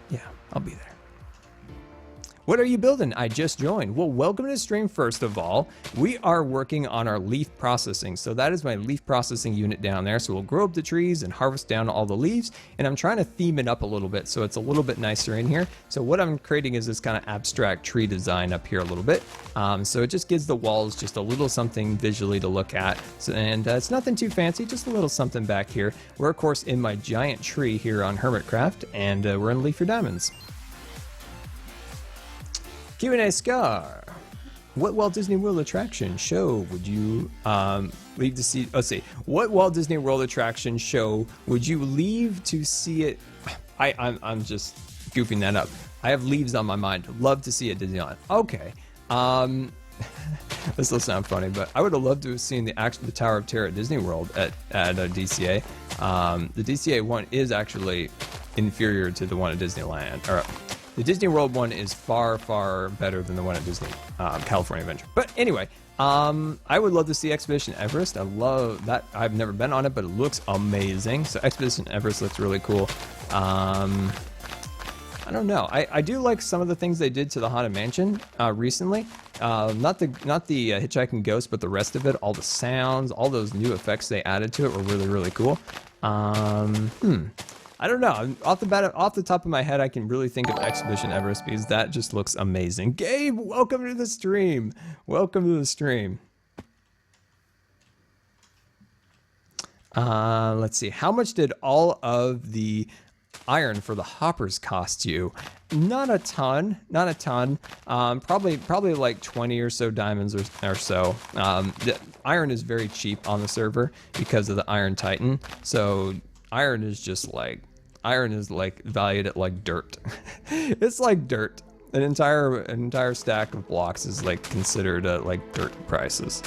Speaker 1: there. What are you building? I just joined. Well, welcome to the stream, first of all. We are working on our leaf processing. So that is my leaf processing unit down there. So we'll grow up the trees and harvest down all the leaves. And I'm trying to theme it up a little bit so it's a little bit nicer in here. So what I'm creating is this kind of abstract tree design up here a little bit. So it just gives the walls just a little something visually to look at. So, and it's nothing too fancy, just a little something back here. We're, of course, in my giant tree here on Hermitcraft, and we're in Leaf for Diamonds. Q&A Scar. What Walt Disney World attraction show would you leave to see? Let's see. What Walt Disney World attraction show would you leave to see it? I'm just goofing that up. I have leaves on my mind. Love to see it at Disneyland. Okay. This will sound funny, but I would have loved to have seen the Tower of Terror at Disney World at DCA. The DCA one is actually inferior to the one at Disneyland. Or, the Disney World one is far, far better than the one at Disney California Adventure. But anyway, I would love to see Expedition Everest. I love that. I've never been on it, but it looks amazing. So Expedition Everest looks really cool. I don't know. I do like some of the things they did to the Haunted Mansion recently. Not the Hitchhiking Ghost, but the rest of it. All the sounds, all those new effects they added to it were really, really cool. I don't know. Off the top of my head, I can really think of Expedition Everest because that just looks amazing. Gabe, welcome to the stream. Welcome to the stream. Let's see. How much did all of the iron for the hoppers cost you? Not a ton. Not a ton. Probably like 20 or so diamonds or so. The iron is very cheap on the server because of the Iron Titan. So iron is like valued at like dirt. It's like dirt. An entire stack of blocks is like considered like dirt prices.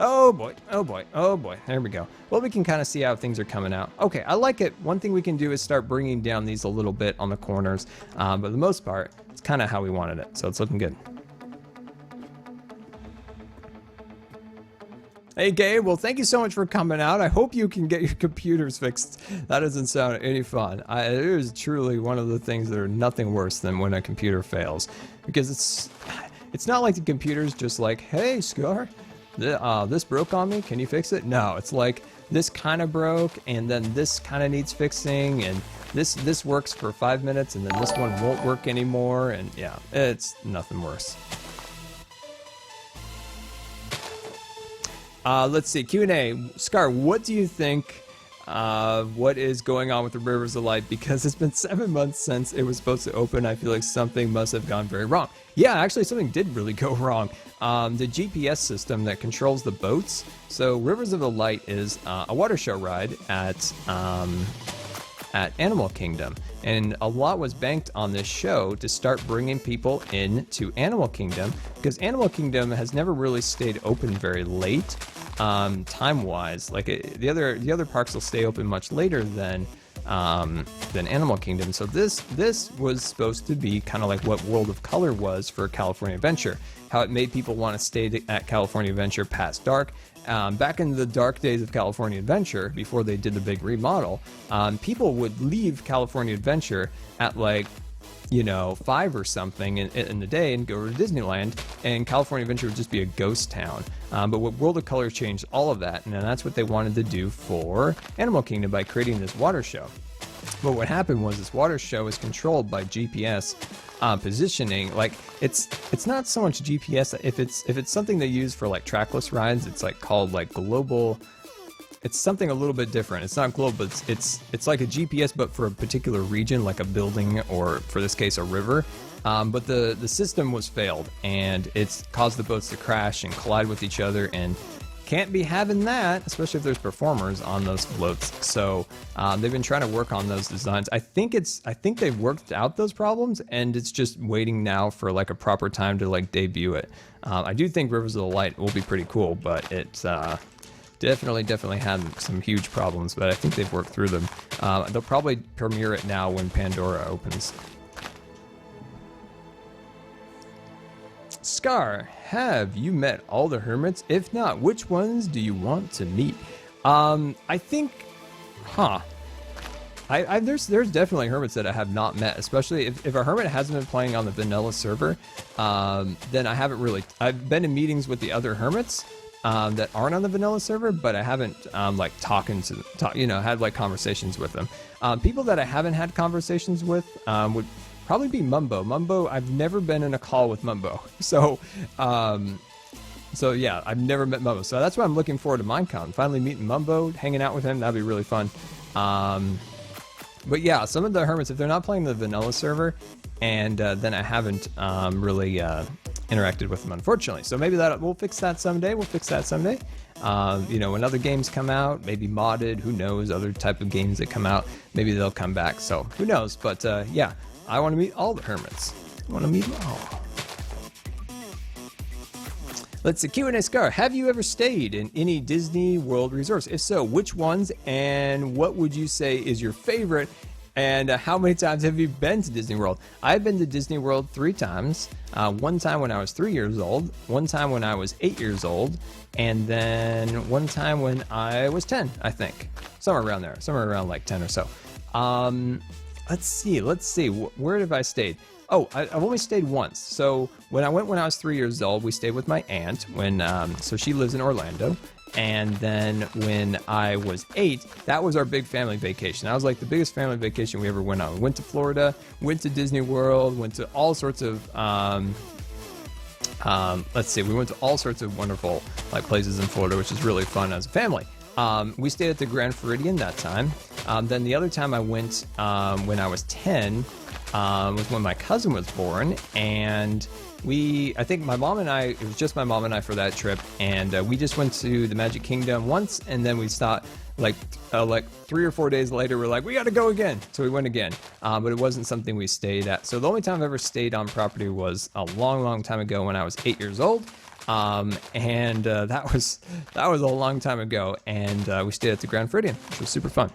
Speaker 1: Oh boy, oh boy, oh boy. There we go. Well, we can kind of see how things are coming out. Okay, I like it. One thing we can do is start bringing down these a little bit on the corners. But for the most part, it's kind of how we wanted it. So it's looking good. Hey, Gabe, well, thank you so much for coming out. I hope you can get your computers fixed. That doesn't sound any fun. It is truly one of the things that are nothing worse than when a computer fails. Because it's not like the computer's just like, hey, Scar, this broke on me. Can you fix it? No, it's like this kind of broke, and then this kind of needs fixing, and this works for 5 minutes, and then this one won't work anymore, and yeah, it's nothing worse. Let's see, Q&A. Scar, what do you think what is going on with the Rivers of Light? Because it's been 7 months since it was supposed to open. I feel like something must have gone very wrong. Yeah, actually, something did really go wrong. The GPS system that controls the boats. So Rivers of the Light is a water show ride at Animal Kingdom. And a lot was banked on this show to start bringing people into Animal Kingdom, because Animal Kingdom has never really stayed open very late, time-wise. Like the other parks will stay open much later than Animal Kingdom. So this was supposed to be kind of like what World of Color was for California Adventure. How it made people want to stay at California Adventure past dark. Back in the dark days of California Adventure, before they did the big remodel, people would leave California Adventure at like, 5 or something in the day and go to Disneyland, and California Adventure would just be a ghost town. But what World of Color changed all of that, and that's what they wanted to do for Animal Kingdom by creating this water show. But what happened was this water show is controlled by GPS positioning. Like it's not so much GPS. If it's something they use for like trackless rides, it's like called like global. It's something a little bit different. It's not global, but it's like a GPS, but for a particular region, like a building, or for this case, a river. But the system was failed, and it's caused the boats to crash and collide with each other, and Can't be having that, especially if there's performers on those floats. So they've been trying to work on those designs. I think they've worked out those problems, and it's just waiting now for like a proper time to like debut it. I do think Rivers of the Light will be pretty cool, but it's definitely had some huge problems, but I think they've worked through them. They'll probably premiere it now when Pandora opens. Scar, have you met all the hermits? If not, which ones do you want to meet? I think, there's definitely hermits that I have not met, especially if a hermit hasn't been playing on the vanilla server, then I haven't really, I've been in meetings with the other hermits that aren't on the vanilla server, but I haven't like had like conversations with them. People that I haven't had conversations with would probably be Mumbo. Mumbo, I've never been in a call with Mumbo. So yeah, I've never met Mumbo. So that's why I'm looking forward to Minecon. Finally meeting Mumbo, hanging out with him, that'd be really fun. But yeah, some of the hermits, if they're not playing the vanilla server, and then I haven't really interacted with them, unfortunately. So maybe we'll fix that someday. When other games come out, maybe modded, who knows, other type of games that come out, maybe they'll come back. So who knows? But yeah. I want to meet all the hermits. I want to meet them all. Let's see, Q&A Scar. Have you ever stayed in any Disney World resorts? If so, which ones, and what would you say is your favorite? And how many times have you been to Disney World? I've been to Disney World 3 times. One time when I was 3 years old, one time when I was 8 years old, and then one time when I was 10, I think. Somewhere around there, somewhere around like 10 or so. Let's see. Where have I stayed? Oh, I've only stayed once. So when I was 3 years old, we stayed with my aunt so she lives in Orlando. And then when I was 8, that was our big family vacation. That was like the biggest family vacation we ever went on. We went to Florida, went to Disney World, went to all sorts of, we went to all sorts of wonderful like places in Florida, which is really fun as a family. We stayed at the Grand Floridian that time. Then the other time I went when I was 10 was when my cousin was born, and I think my mom and I, it was just my mom and I for that trip, and we just went to the Magic Kingdom once, and then we stopped like 3 or 4 days later, we're like, we got to go again. So we went again, but it wasn't something we stayed at. So the only time I've ever stayed on property was a long time ago when I was 8 years old. That was a long time ago, and we stayed at the Grand Floridian, which was super fun.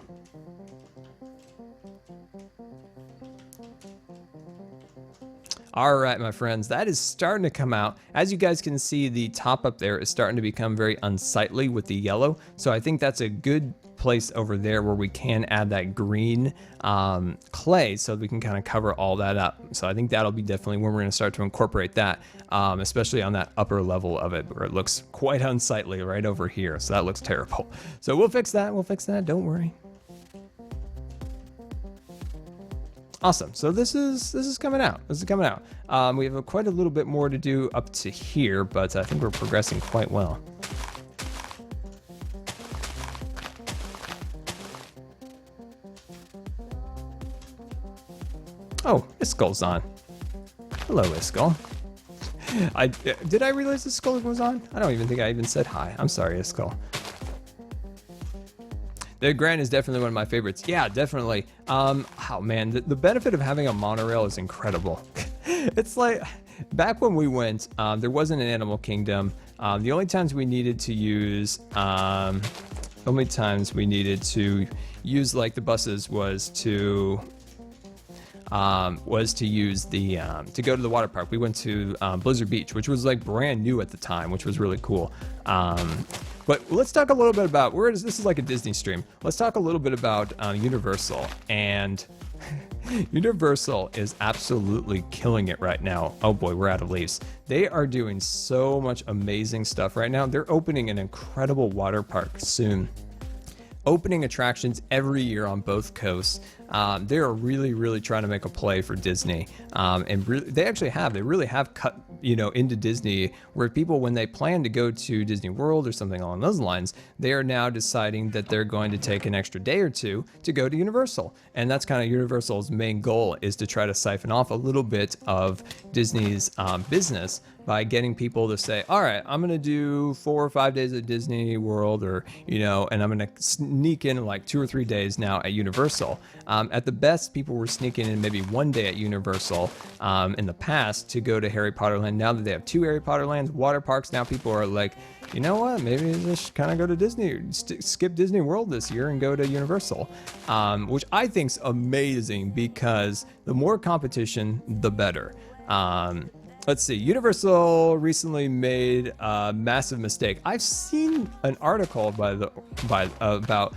Speaker 1: All right, my friends, that is starting to come out. As you guys can see, the top up there is starting to become very unsightly with the yellow. So I think that's a good place over there where we can add that green clay so we can kind of cover all that up. So I think that'll be definitely when we're going to start to incorporate that, especially on that upper level of it where it looks quite unsightly right over here. So that looks terrible. So we'll fix that. Don't worry. Awesome. So this is coming out. We have quite a little bit more to do up to here, but I think we're progressing quite well. Oh, Iskull's on. Hello, Iskull. Did I realize Iskull was on? I don't even think I even said hi. I'm sorry, Iskull. The Grand is definitely one of my favorites. Yeah, definitely. Oh man, the benefit of having a monorail is incredible. It's like, back when we went, there wasn't an Animal Kingdom. The only times we needed to use, like the buses was to use to go to the water park. We went to Blizzard Beach, which was like brand new at the time, which was really cool. But let's talk a little bit about, this is like a Disney stream. Let's talk a little bit about Universal. And Universal is absolutely killing it right now. Oh boy, we're out of leaves. They are doing so much amazing stuff right now. They're opening an incredible water park soon. Opening attractions every year on both coasts. They are really trying to make a play for Disney, and they really have cut into Disney, where people, when they plan to go to Disney World or something along those lines, they are now deciding that they're going to take an extra day or two to go to Universal. And that's kind of Universal's main goal, is to try to siphon off a little bit of Disney's business by getting people to say, all right, I'm going to do 4 or 5 days at Disney World, or, and I'm going to sneak in like 2 or 3 days now at Universal. At the best, people were sneaking in maybe 1 day at Universal in the past to go to Harry Potter Land. Now that they have 2 Harry Potter Lands, water parks, now people are like, you know what, maybe just kind of go to Disney, skip Disney World this year and go to Universal, which I think's amazing, because the more competition, the better. Let's see. Universal recently made a massive mistake. I've seen an article about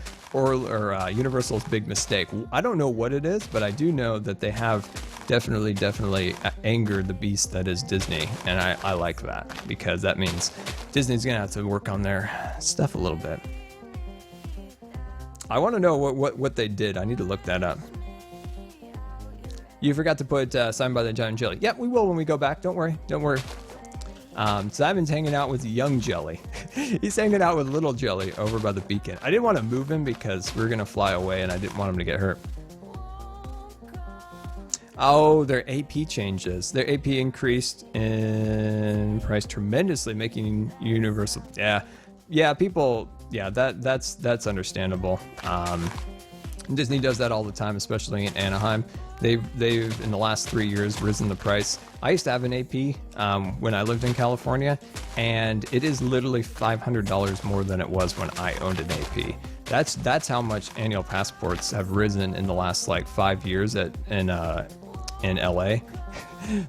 Speaker 1: Universal's big mistake. I don't know what it is, but I do know that they have definitely angered the beast that is Disney, and I like that, because that means Disney's gonna have to work on their stuff a little bit. I want to know what they did. I need to look that up. You forgot to put Signed by the Giant Jelly. Yep, we will when we go back. Don't worry. Simon's hanging out with young Jelly. He's hanging out with little Jelly over by the beacon. I didn't want to move him because we were going to fly away and I didn't want him to get hurt. Oh, their AP changes. Their AP increased in price tremendously, making Universal. Yeah, people. Yeah, that's understandable. Disney does that all the time, especially in Anaheim. They've in the last 3 years risen the price. I used to have an AP when I lived in California, and it is literally $500 more than it was when I owned an AP. That's how much annual passports have risen in the last like 5 years in LA.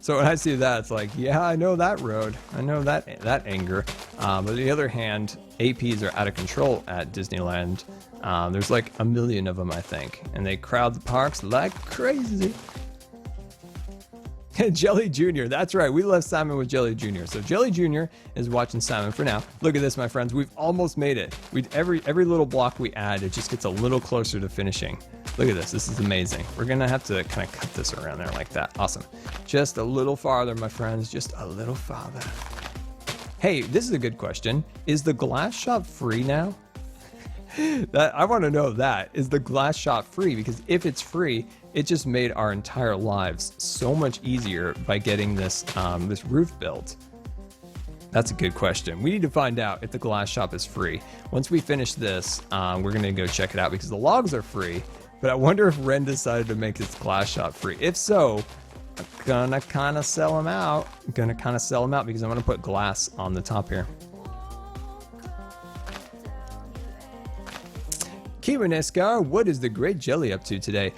Speaker 1: So when I see that, it's like, yeah, I know that road. I know that anger. But on the other hand, APs are out of control at Disneyland. There's like 1 million of them, I think, and they crowd the parks like crazy. Jelly Jr., that's right, we left Simon with Jelly Jr. So Jelly Jr. is watching Simon for now. Look at this, my friends, we've almost made it. Every little block we add, it just gets a little closer to finishing. Look at this is amazing. We're gonna have to kind of cut this around there like that. Awesome. Just a little farther, my friends, just a little farther. Hey, this is a good question. Is the glass shop free now? I want to know that. Is the glass shop free? Because if it's free, it just made our entire lives so much easier by getting this this roof built. That's a good question. We need to find out if the glass shop is free. Once we finish this, we're going to go check it out, because the logs are free. But I wonder if Ren decided to make its glass shop free. If so, I'm gonna kind of sell them out. Because I'm going to put glass on the top here. VOD, what is the great Jelly up to today?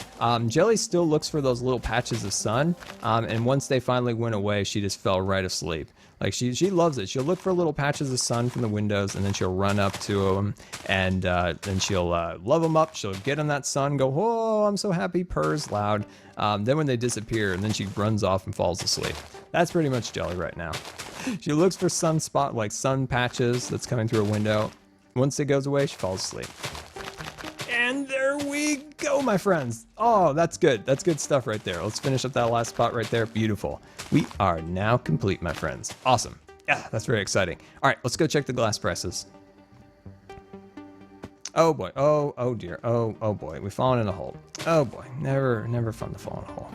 Speaker 1: Jelly still looks for those little patches of sun, and once they finally went away, she just fell right asleep. Like she loves it. She'll look for little patches of sun from the windows, and then she'll run up to them, and then she'll love them up. She'll get in that sun, go, oh, I'm so happy, purrs loud. Then when they disappear, and then she runs off and falls asleep. That's pretty much Jelly right now. She looks for sunspot, like sun patches that's coming through a window. Once it goes away, she falls asleep. And there we go, my friends. Oh, that's good. That's good stuff right there. Let's finish up that last spot right there. Beautiful. We are now complete, my friends. Awesome. Yeah, that's very exciting. All right, let's go check the glass prices. Oh boy. Oh dear. Oh boy. We've fallen in a hole. Oh boy. Never fun to fall in a hole.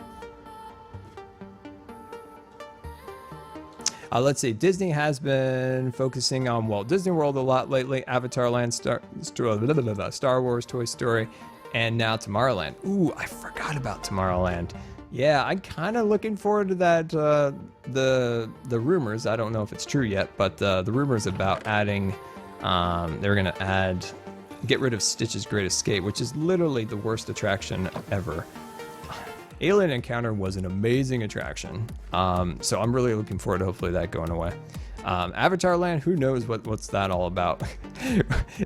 Speaker 1: Let's see. Disney has been focusing on Walt Disney World a lot lately. Avatar Land, Star Wars, Toy Story, and now Tomorrowland. Ooh, I forgot about Tomorrowland. Yeah, I'm kind of looking forward to that. The rumors. I don't know if it's true yet, but the rumors about adding. They're gonna get rid of Stitch's Great Escape, which is literally the worst attraction ever. Alien Encounter was an amazing attraction, so I'm really looking forward to hopefully that going away. Avatar Land, who knows what's that all about?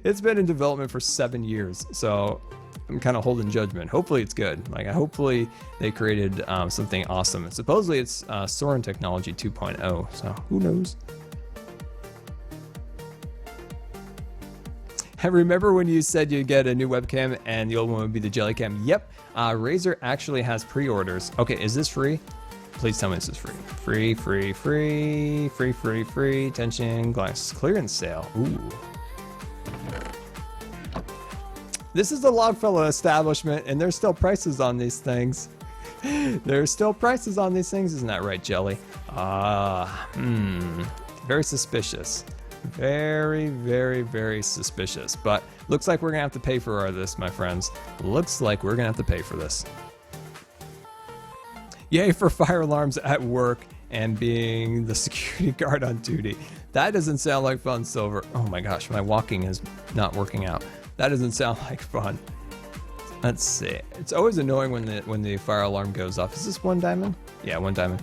Speaker 1: It's been in development for 7 years, so I'm kind of holding judgment. Hopefully it's good. Hopefully they created something awesome. And supposedly it's Soarin' Technology 2.0, so who knows? Remember when you said you'd get a new webcam and the old one would be the Jellycam? Yep. Razer actually has pre-orders. Okay, is this free? Please tell me this is free. Free, free, free, free, free, free. Tension glass clearance sale. Ooh. This is the Longfellow establishment, and there's still prices on these things. There's still prices on these things, isn't that right, Jelly? Very suspicious. Very, very, very suspicious. But looks like we're gonna have to pay for this, my friends. Looks like we're gonna have to pay for this. Yay for fire alarms at work and being the security guard on duty. That doesn't sound like fun, Silver. Oh my gosh, my walking is not working out. That doesn't sound like fun. Let's see. It's always annoying when the fire alarm goes off. Is this 1 diamond? Yeah, 1 diamond.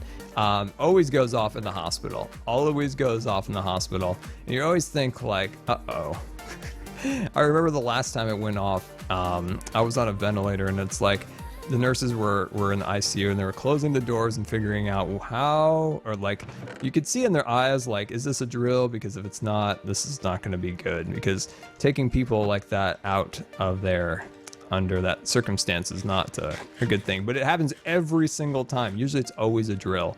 Speaker 1: Always goes off in the hospital. Always goes off in the hospital. And you always think like, uh-oh. I remember the last time it went off, I was on a ventilator and it's like the nurses were in the ICU and they were closing the doors and figuring out how, or like you could see in their eyes like, is this a drill? Because if it's not, this is not going to be good, because taking people like that out of there under that circumstance is not a good thing. But it happens every single time. Usually it's always a drill.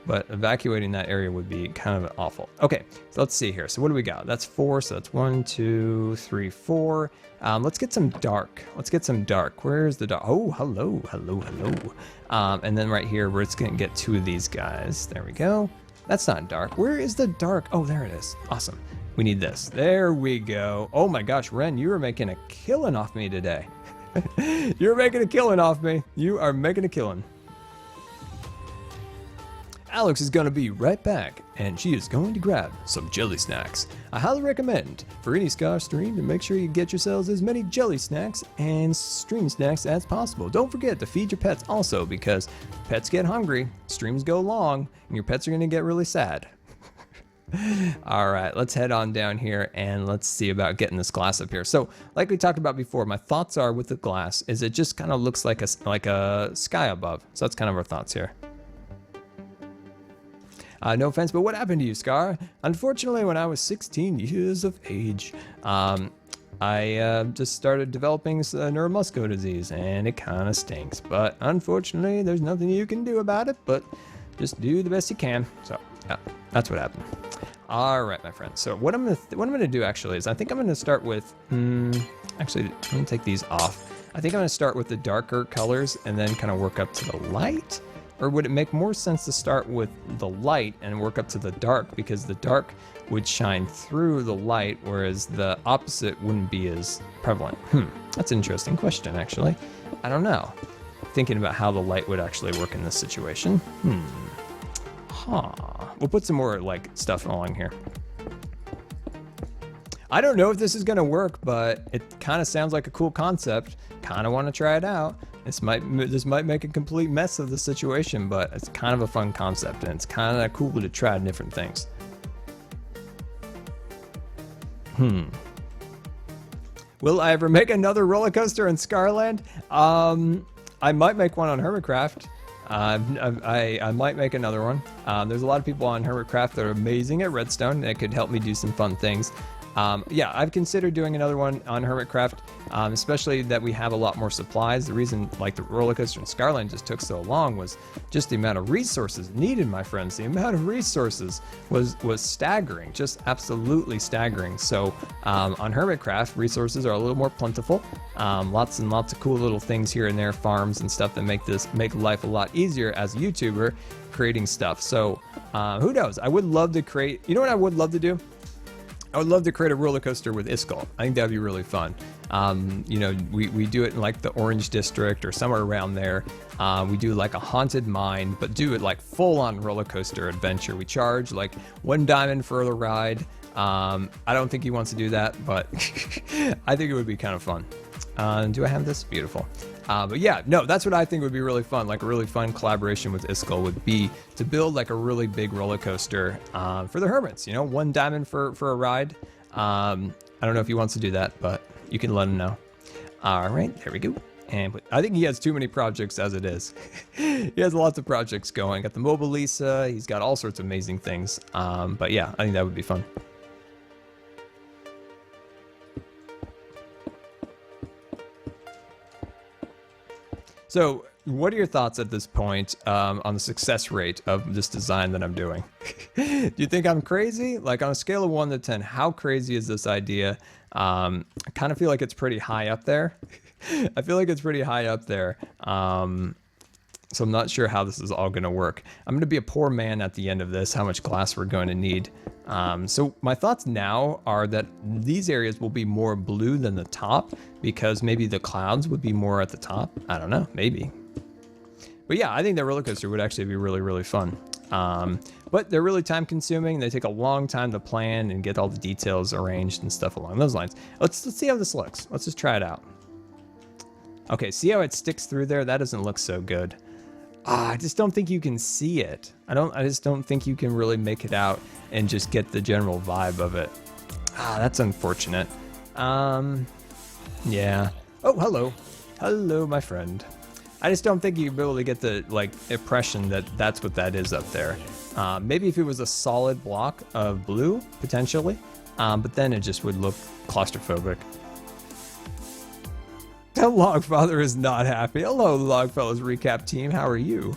Speaker 1: But evacuating that area would be kind of awful. Okay, so let's see here. So what do we got? That's 4, so that's 1, 2, 3, 4. Let's get some dark. Let's get some dark. Where's the dark? Oh, hello, hello, hello. And then right here, we're just gonna get 2 of these guys. There we go. That's not dark. Where is the dark? Oh, there it is. Awesome. We need this. There we go. Oh my gosh, Ren, you are making a killing off me today. You're making a killing off me. You are making a killing. Alex is going to be right back, and she is going to grab some jelly snacks. I highly recommend for any Scar stream to make sure you get yourselves as many jelly snacks and stream snacks as possible. Don't forget to feed your pets also, because pets get hungry, streams go long, and your pets are going to get really sad. All right, let's head on down here and let's see about getting this glass up here. So like we talked about before, my thoughts are with the glass is it just kind of looks like a sky above. So that's kind of our thoughts here. No offense, but what happened to you, Scar? Unfortunately, when I was 16 years of age, I just started developing neuromuscular disease, and it kind of stinks. But unfortunately, there's nothing you can do about it, but just do the best you can. So yeah, that's what happened. All right, my friends. So what I'm gonna do actually is I think I'm gonna start with. Actually, let me take these off. I think I'm gonna start with the darker colors and then kind of work up to the light. Or would it make more sense to start with the light and work up to the dark, because the dark would shine through the light, whereas the opposite wouldn't be as prevalent? That's an interesting question, actually. I don't know. Thinking about how the light would actually work in this situation. We'll put some more like stuff along here. I don't know if this is gonna work, but it kind of sounds like a cool concept. Kind of want to try it out. This might make a complete mess of the situation, but it's kind of a fun concept, and it's kind of cool to try different things. Will I ever make another roller coaster in Scarland? I might make one on Hermitcraft. I might make another one. There's a lot of people on Hermitcraft that are amazing at redstone that could help me do some fun things. Yeah, I've considered doing another one on Hermitcraft, especially that we have a lot more supplies. The reason like the roller coaster in Scarland just took so long was just the amount of resources needed, my friends. The amount of resources was staggering, just absolutely staggering. So on Hermitcraft, resources are a little more plentiful. Lots and lots of cool little things here and there, farms and stuff that make life a lot easier as a YouTuber creating stuff. So who knows? I would love to create, you know what I would love to do? I would love to create a roller coaster with Iskall. I think that'd be really fun. You know, we do it in like the Orange District or somewhere around there. We do like a haunted mine, but do it like full on roller coaster adventure. We charge like 1 diamond for the ride. I don't think he wants to do that, but I think it would be kind of fun. Do I have this? Beautiful. But yeah, no, that's what I think would be really fun. Like a really fun collaboration with Iskall would be to build like a really big roller coaster for the hermits. You know, 1 diamond for a ride. I don't know if he wants to do that, but you can let him know. All right, there we go. And I think he has too many projects as it is. He has lots of projects going. Got the Mobile Lisa. He's got all sorts of amazing things. But yeah, I think that would be fun. So, what are your thoughts at this point on the success rate of this design that I'm doing? Do you think I'm crazy? Like on a scale of 1 to 10, how crazy is this idea? I kind of feel like it's pretty high up there. I feel like it's pretty high up there. So I'm not sure how this is all going to work. I'm going to be a poor man at the end of this, how much glass we're going to need. So my thoughts now are that these areas will be more blue than the top because maybe the clouds would be more at the top. I don't know, maybe. But yeah, I think that roller coaster would actually be really, really fun. But they're really time consuming. They take a long time to plan and get all the details arranged and stuff along those lines. Let's see how this looks. Let's just try it out. Okay, see how it sticks through there? That doesn't look so good. I just don't think you can see it. I just don't think you can really make it out and just get the general vibe of it. That's unfortunate. Yeah. Oh, hello. Hello, my friend. I just don't think you'd be able to get the impression that that's what that is up there. Maybe if it was a solid block of blue, potentially, but then it just would look claustrophobic. The Logfather is not happy. Hello, Logfellows recap team. How are you?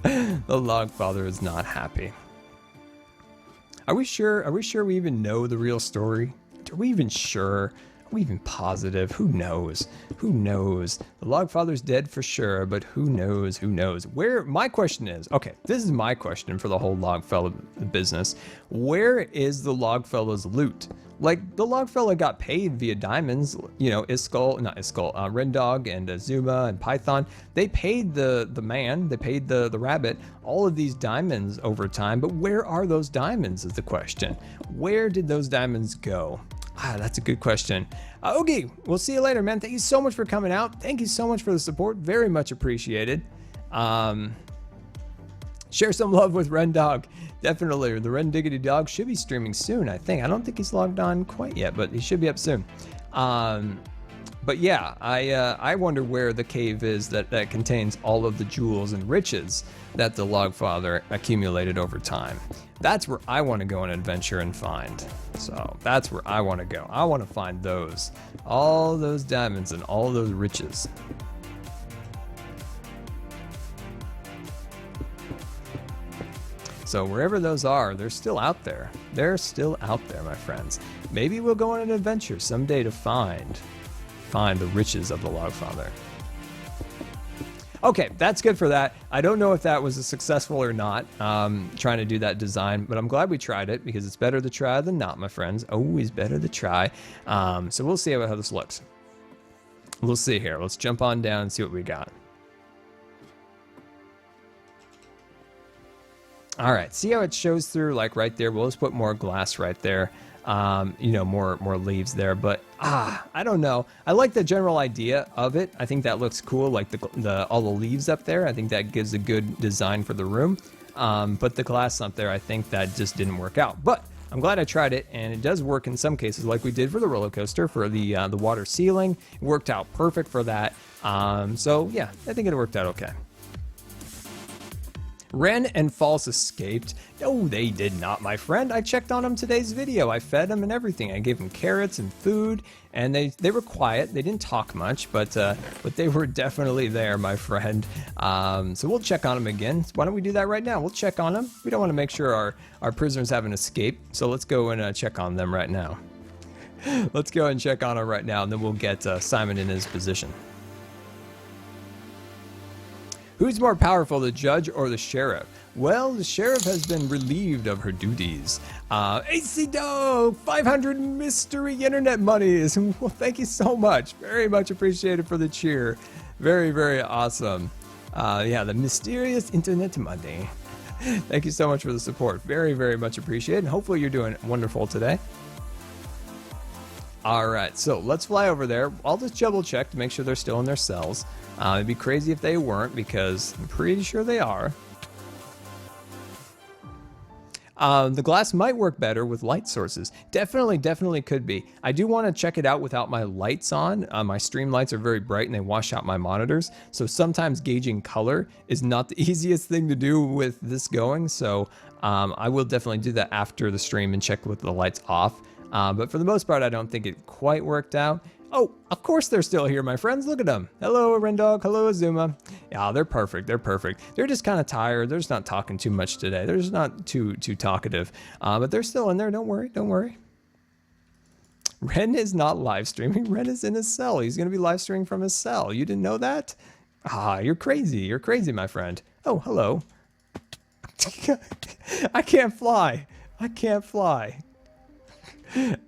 Speaker 1: The Logfather is not happy. Are we sure? Are we sure we even know the real story? Are we even sure? Are we even positive? Who knows? Who knows? The Logfather's dead for sure, but who knows? Who knows? Where? My question is, okay, this is my question for the whole Logfellow business. Where is the Logfellow's loot? Like, the Logfellow got paid via diamonds, you know, Rendog and Zuma and Python. They paid the man, they paid the rabbit, all of these diamonds over time, but where are those diamonds is the question. Where did those diamonds go? That's a good question. Okay, we'll see you later, man. Thank you so much for coming out. Thank you so much for the support. Very much appreciated. Share some love with Rendog. Definitely. The Ren Diggity Dog should be streaming soon, I think. I don't think he's logged on quite yet, but he should be up soon. But yeah, I wonder where the cave is that contains all of the jewels and riches that the Logfather accumulated over time. That's where I want to go on an adventure and find. So that's where I want to go. I want to find those. All those diamonds and all those riches. So wherever those are, they're still out there. They're still out there, my friends. Maybe we'll go on an adventure someday to find the riches of the Logfather. Okay, that's good for that. I don't know if that was successful or not, trying to do that design, but I'm glad we tried it because it's better to try than not, my friends. Always better to try. So we'll see how this looks. We'll see here. Let's jump on down and see what we got. All right, see how it shows through like right there? We'll just put more glass right there. You know, more leaves there, but I don't know. I like the general idea of it. I think that looks cool, like all the leaves up there. I think that gives a good design for the room. But the glass up there, I think that just didn't work out. But I'm glad I tried it, and it does work in some cases, like we did for the roller coaster for the water ceiling. It worked out perfect for that. So yeah, I think it worked out okay. Ren and False escaped. No, they did not, my friend. I checked on them today's video. I fed them and everything. I gave them carrots and food, and they were quiet. They didn't talk much, but they were definitely there, my friend. So we'll check on them again. Why don't we do that right now? We'll check on them. We don't want to make sure our prisoners haven't escaped, so let's go and check on them right now. Let's go and check on them right now, and then we'll get Simon in his position. Who's more powerful, the judge or the sheriff? Well, the sheriff has been relieved of her duties. AC Dog, 500 mystery internet monies. Well, thank you so much. Very much appreciated for the cheer. Very, very awesome. Yeah, the mysterious internet money. Thank you so much for the support. Very, very much appreciated. And hopefully you're doing wonderful today. All right, so let's fly over there. I'll just double check to make sure they're still in their cells. It'd be crazy if they weren't, because I'm pretty sure they are. The glass might work better with light sources. Definitely could be. I do want to check it out without my lights on. My stream lights are very bright and they wash out my monitors. So sometimes gauging color is not the easiest thing to do with this going. So I will definitely do that after the stream and check with the lights off. But for the most part, I don't think it quite worked out. Oh, of course they're still here, my friends. Look at them. Hello, Rendog. Hello, Azuma. Yeah, they're perfect. They're perfect. They're just kind of tired. They're just not talking too much today. They're just not too talkative. But they're still in there. Don't worry. Don't worry. Ren is not live streaming. Ren is in his cell. He's going to be live streaming from his cell. You didn't know that? Ah, you're crazy. You're crazy, my friend. Oh, hello. I can't fly. I can't fly.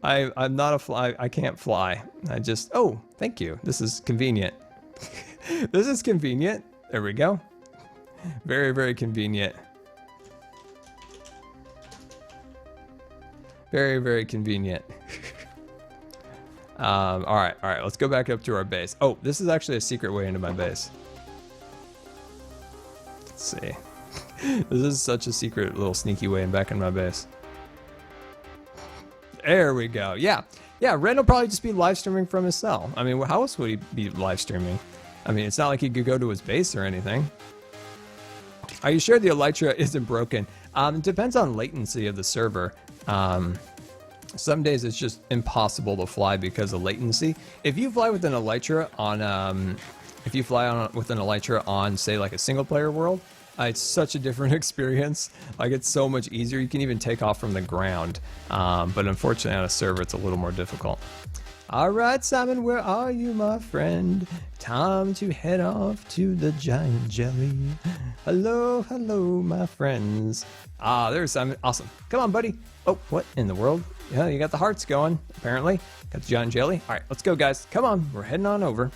Speaker 1: I'm not a fly. I can't fly. I just, oh, thank you. This is convenient. This is convenient. There we go. Very, very convenient. Very, very convenient. All right. Let's go back up to our base. Oh, this is actually a secret way into my base. Let's see. This is such a secret little sneaky way back in my base. There we go. Yeah, Ren will probably just be live streaming from his cell. I mean, how else would he be live streaming? I mean, it's not like he could go to his base or anything. Are you sure the Elytra isn't broken? It depends on latency of the server. Some days it's just impossible to fly because of latency. If you fly with an Elytra on, say, like a single player world, it's such a different experience. Like, it's so much easier. You can even take off from the ground. But unfortunately on a server, it's a little more difficult. All right, Simon, where are you, my friend? Time to head off to the giant jelly. Hello, my friends. Ah, there's Simon. Awesome. Come on, buddy. Oh, what in the world? Yeah, you got the hearts going, apparently. Got the giant jelly. All right, let's go, guys. Come on, we're heading on over.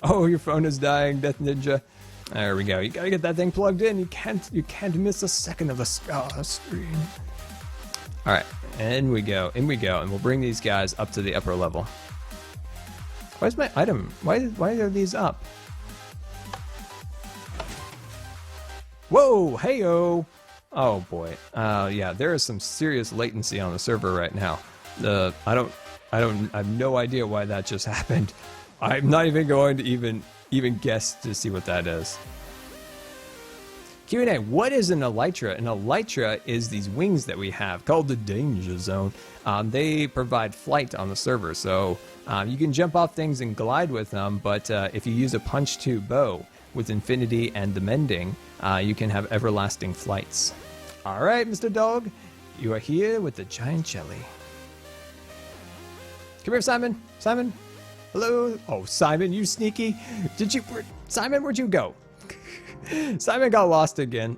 Speaker 1: Oh, your phone is dying, Death Ninja. There we go. You gotta get that thing plugged in. You can't miss a second of the screen. All right, in we go, and we'll bring these guys up to the upper level. Why's my item? Why are these up? Whoa, heyo! Oh boy. Yeah, there is some serious latency on the server right now. I have no idea why that just happened. I'm not even going to even guess to see what that is. Q&A, what is an Elytra? An Elytra is these wings that we have called the danger zone. They provide flight on the server, so you can jump off things and glide with them, but if you use a punch to bow with infinity and the mending, you can have everlasting flights. All right, Mr. Dog, you are here with the giant jelly. Come here, Simon. Simon. Hello. Oh, Simon, you sneaky. Simon, where'd you go? Simon got lost again.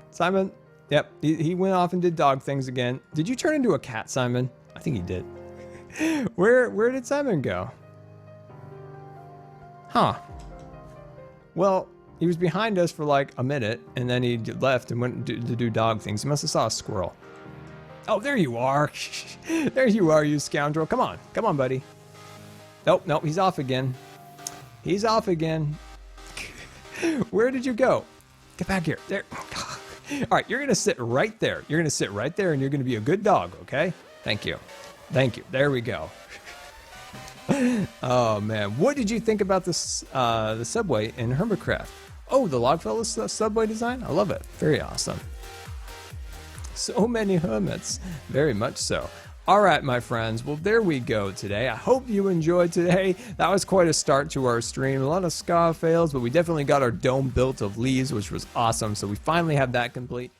Speaker 1: Simon, yep, he went off and did dog things again. Did you turn into a cat, Simon? I think he did. Where did Simon go? Huh. Well, he was behind us for like a minute, and then he left and went to do dog things. He must have saw a squirrel. Oh, there you are. There you are, you scoundrel. Come on, buddy. Nope, he's off again. He's off again. Where did you go? Get back here. There. All right, you're going to sit right there. You're going to sit right there, and you're going to be a good dog, okay? Thank you. There we go. Oh, man. What did you think about this, the subway in Hermitcraft? Oh, the Logfellow subway design? I love it. Very awesome. So many hermits. Very much so. All right, my friends. Well, there we go today. I hope you enjoyed today. That was quite a start to our stream. A lot of Scar fails, but we definitely got our dome built of leaves, which was awesome. So we finally have that complete.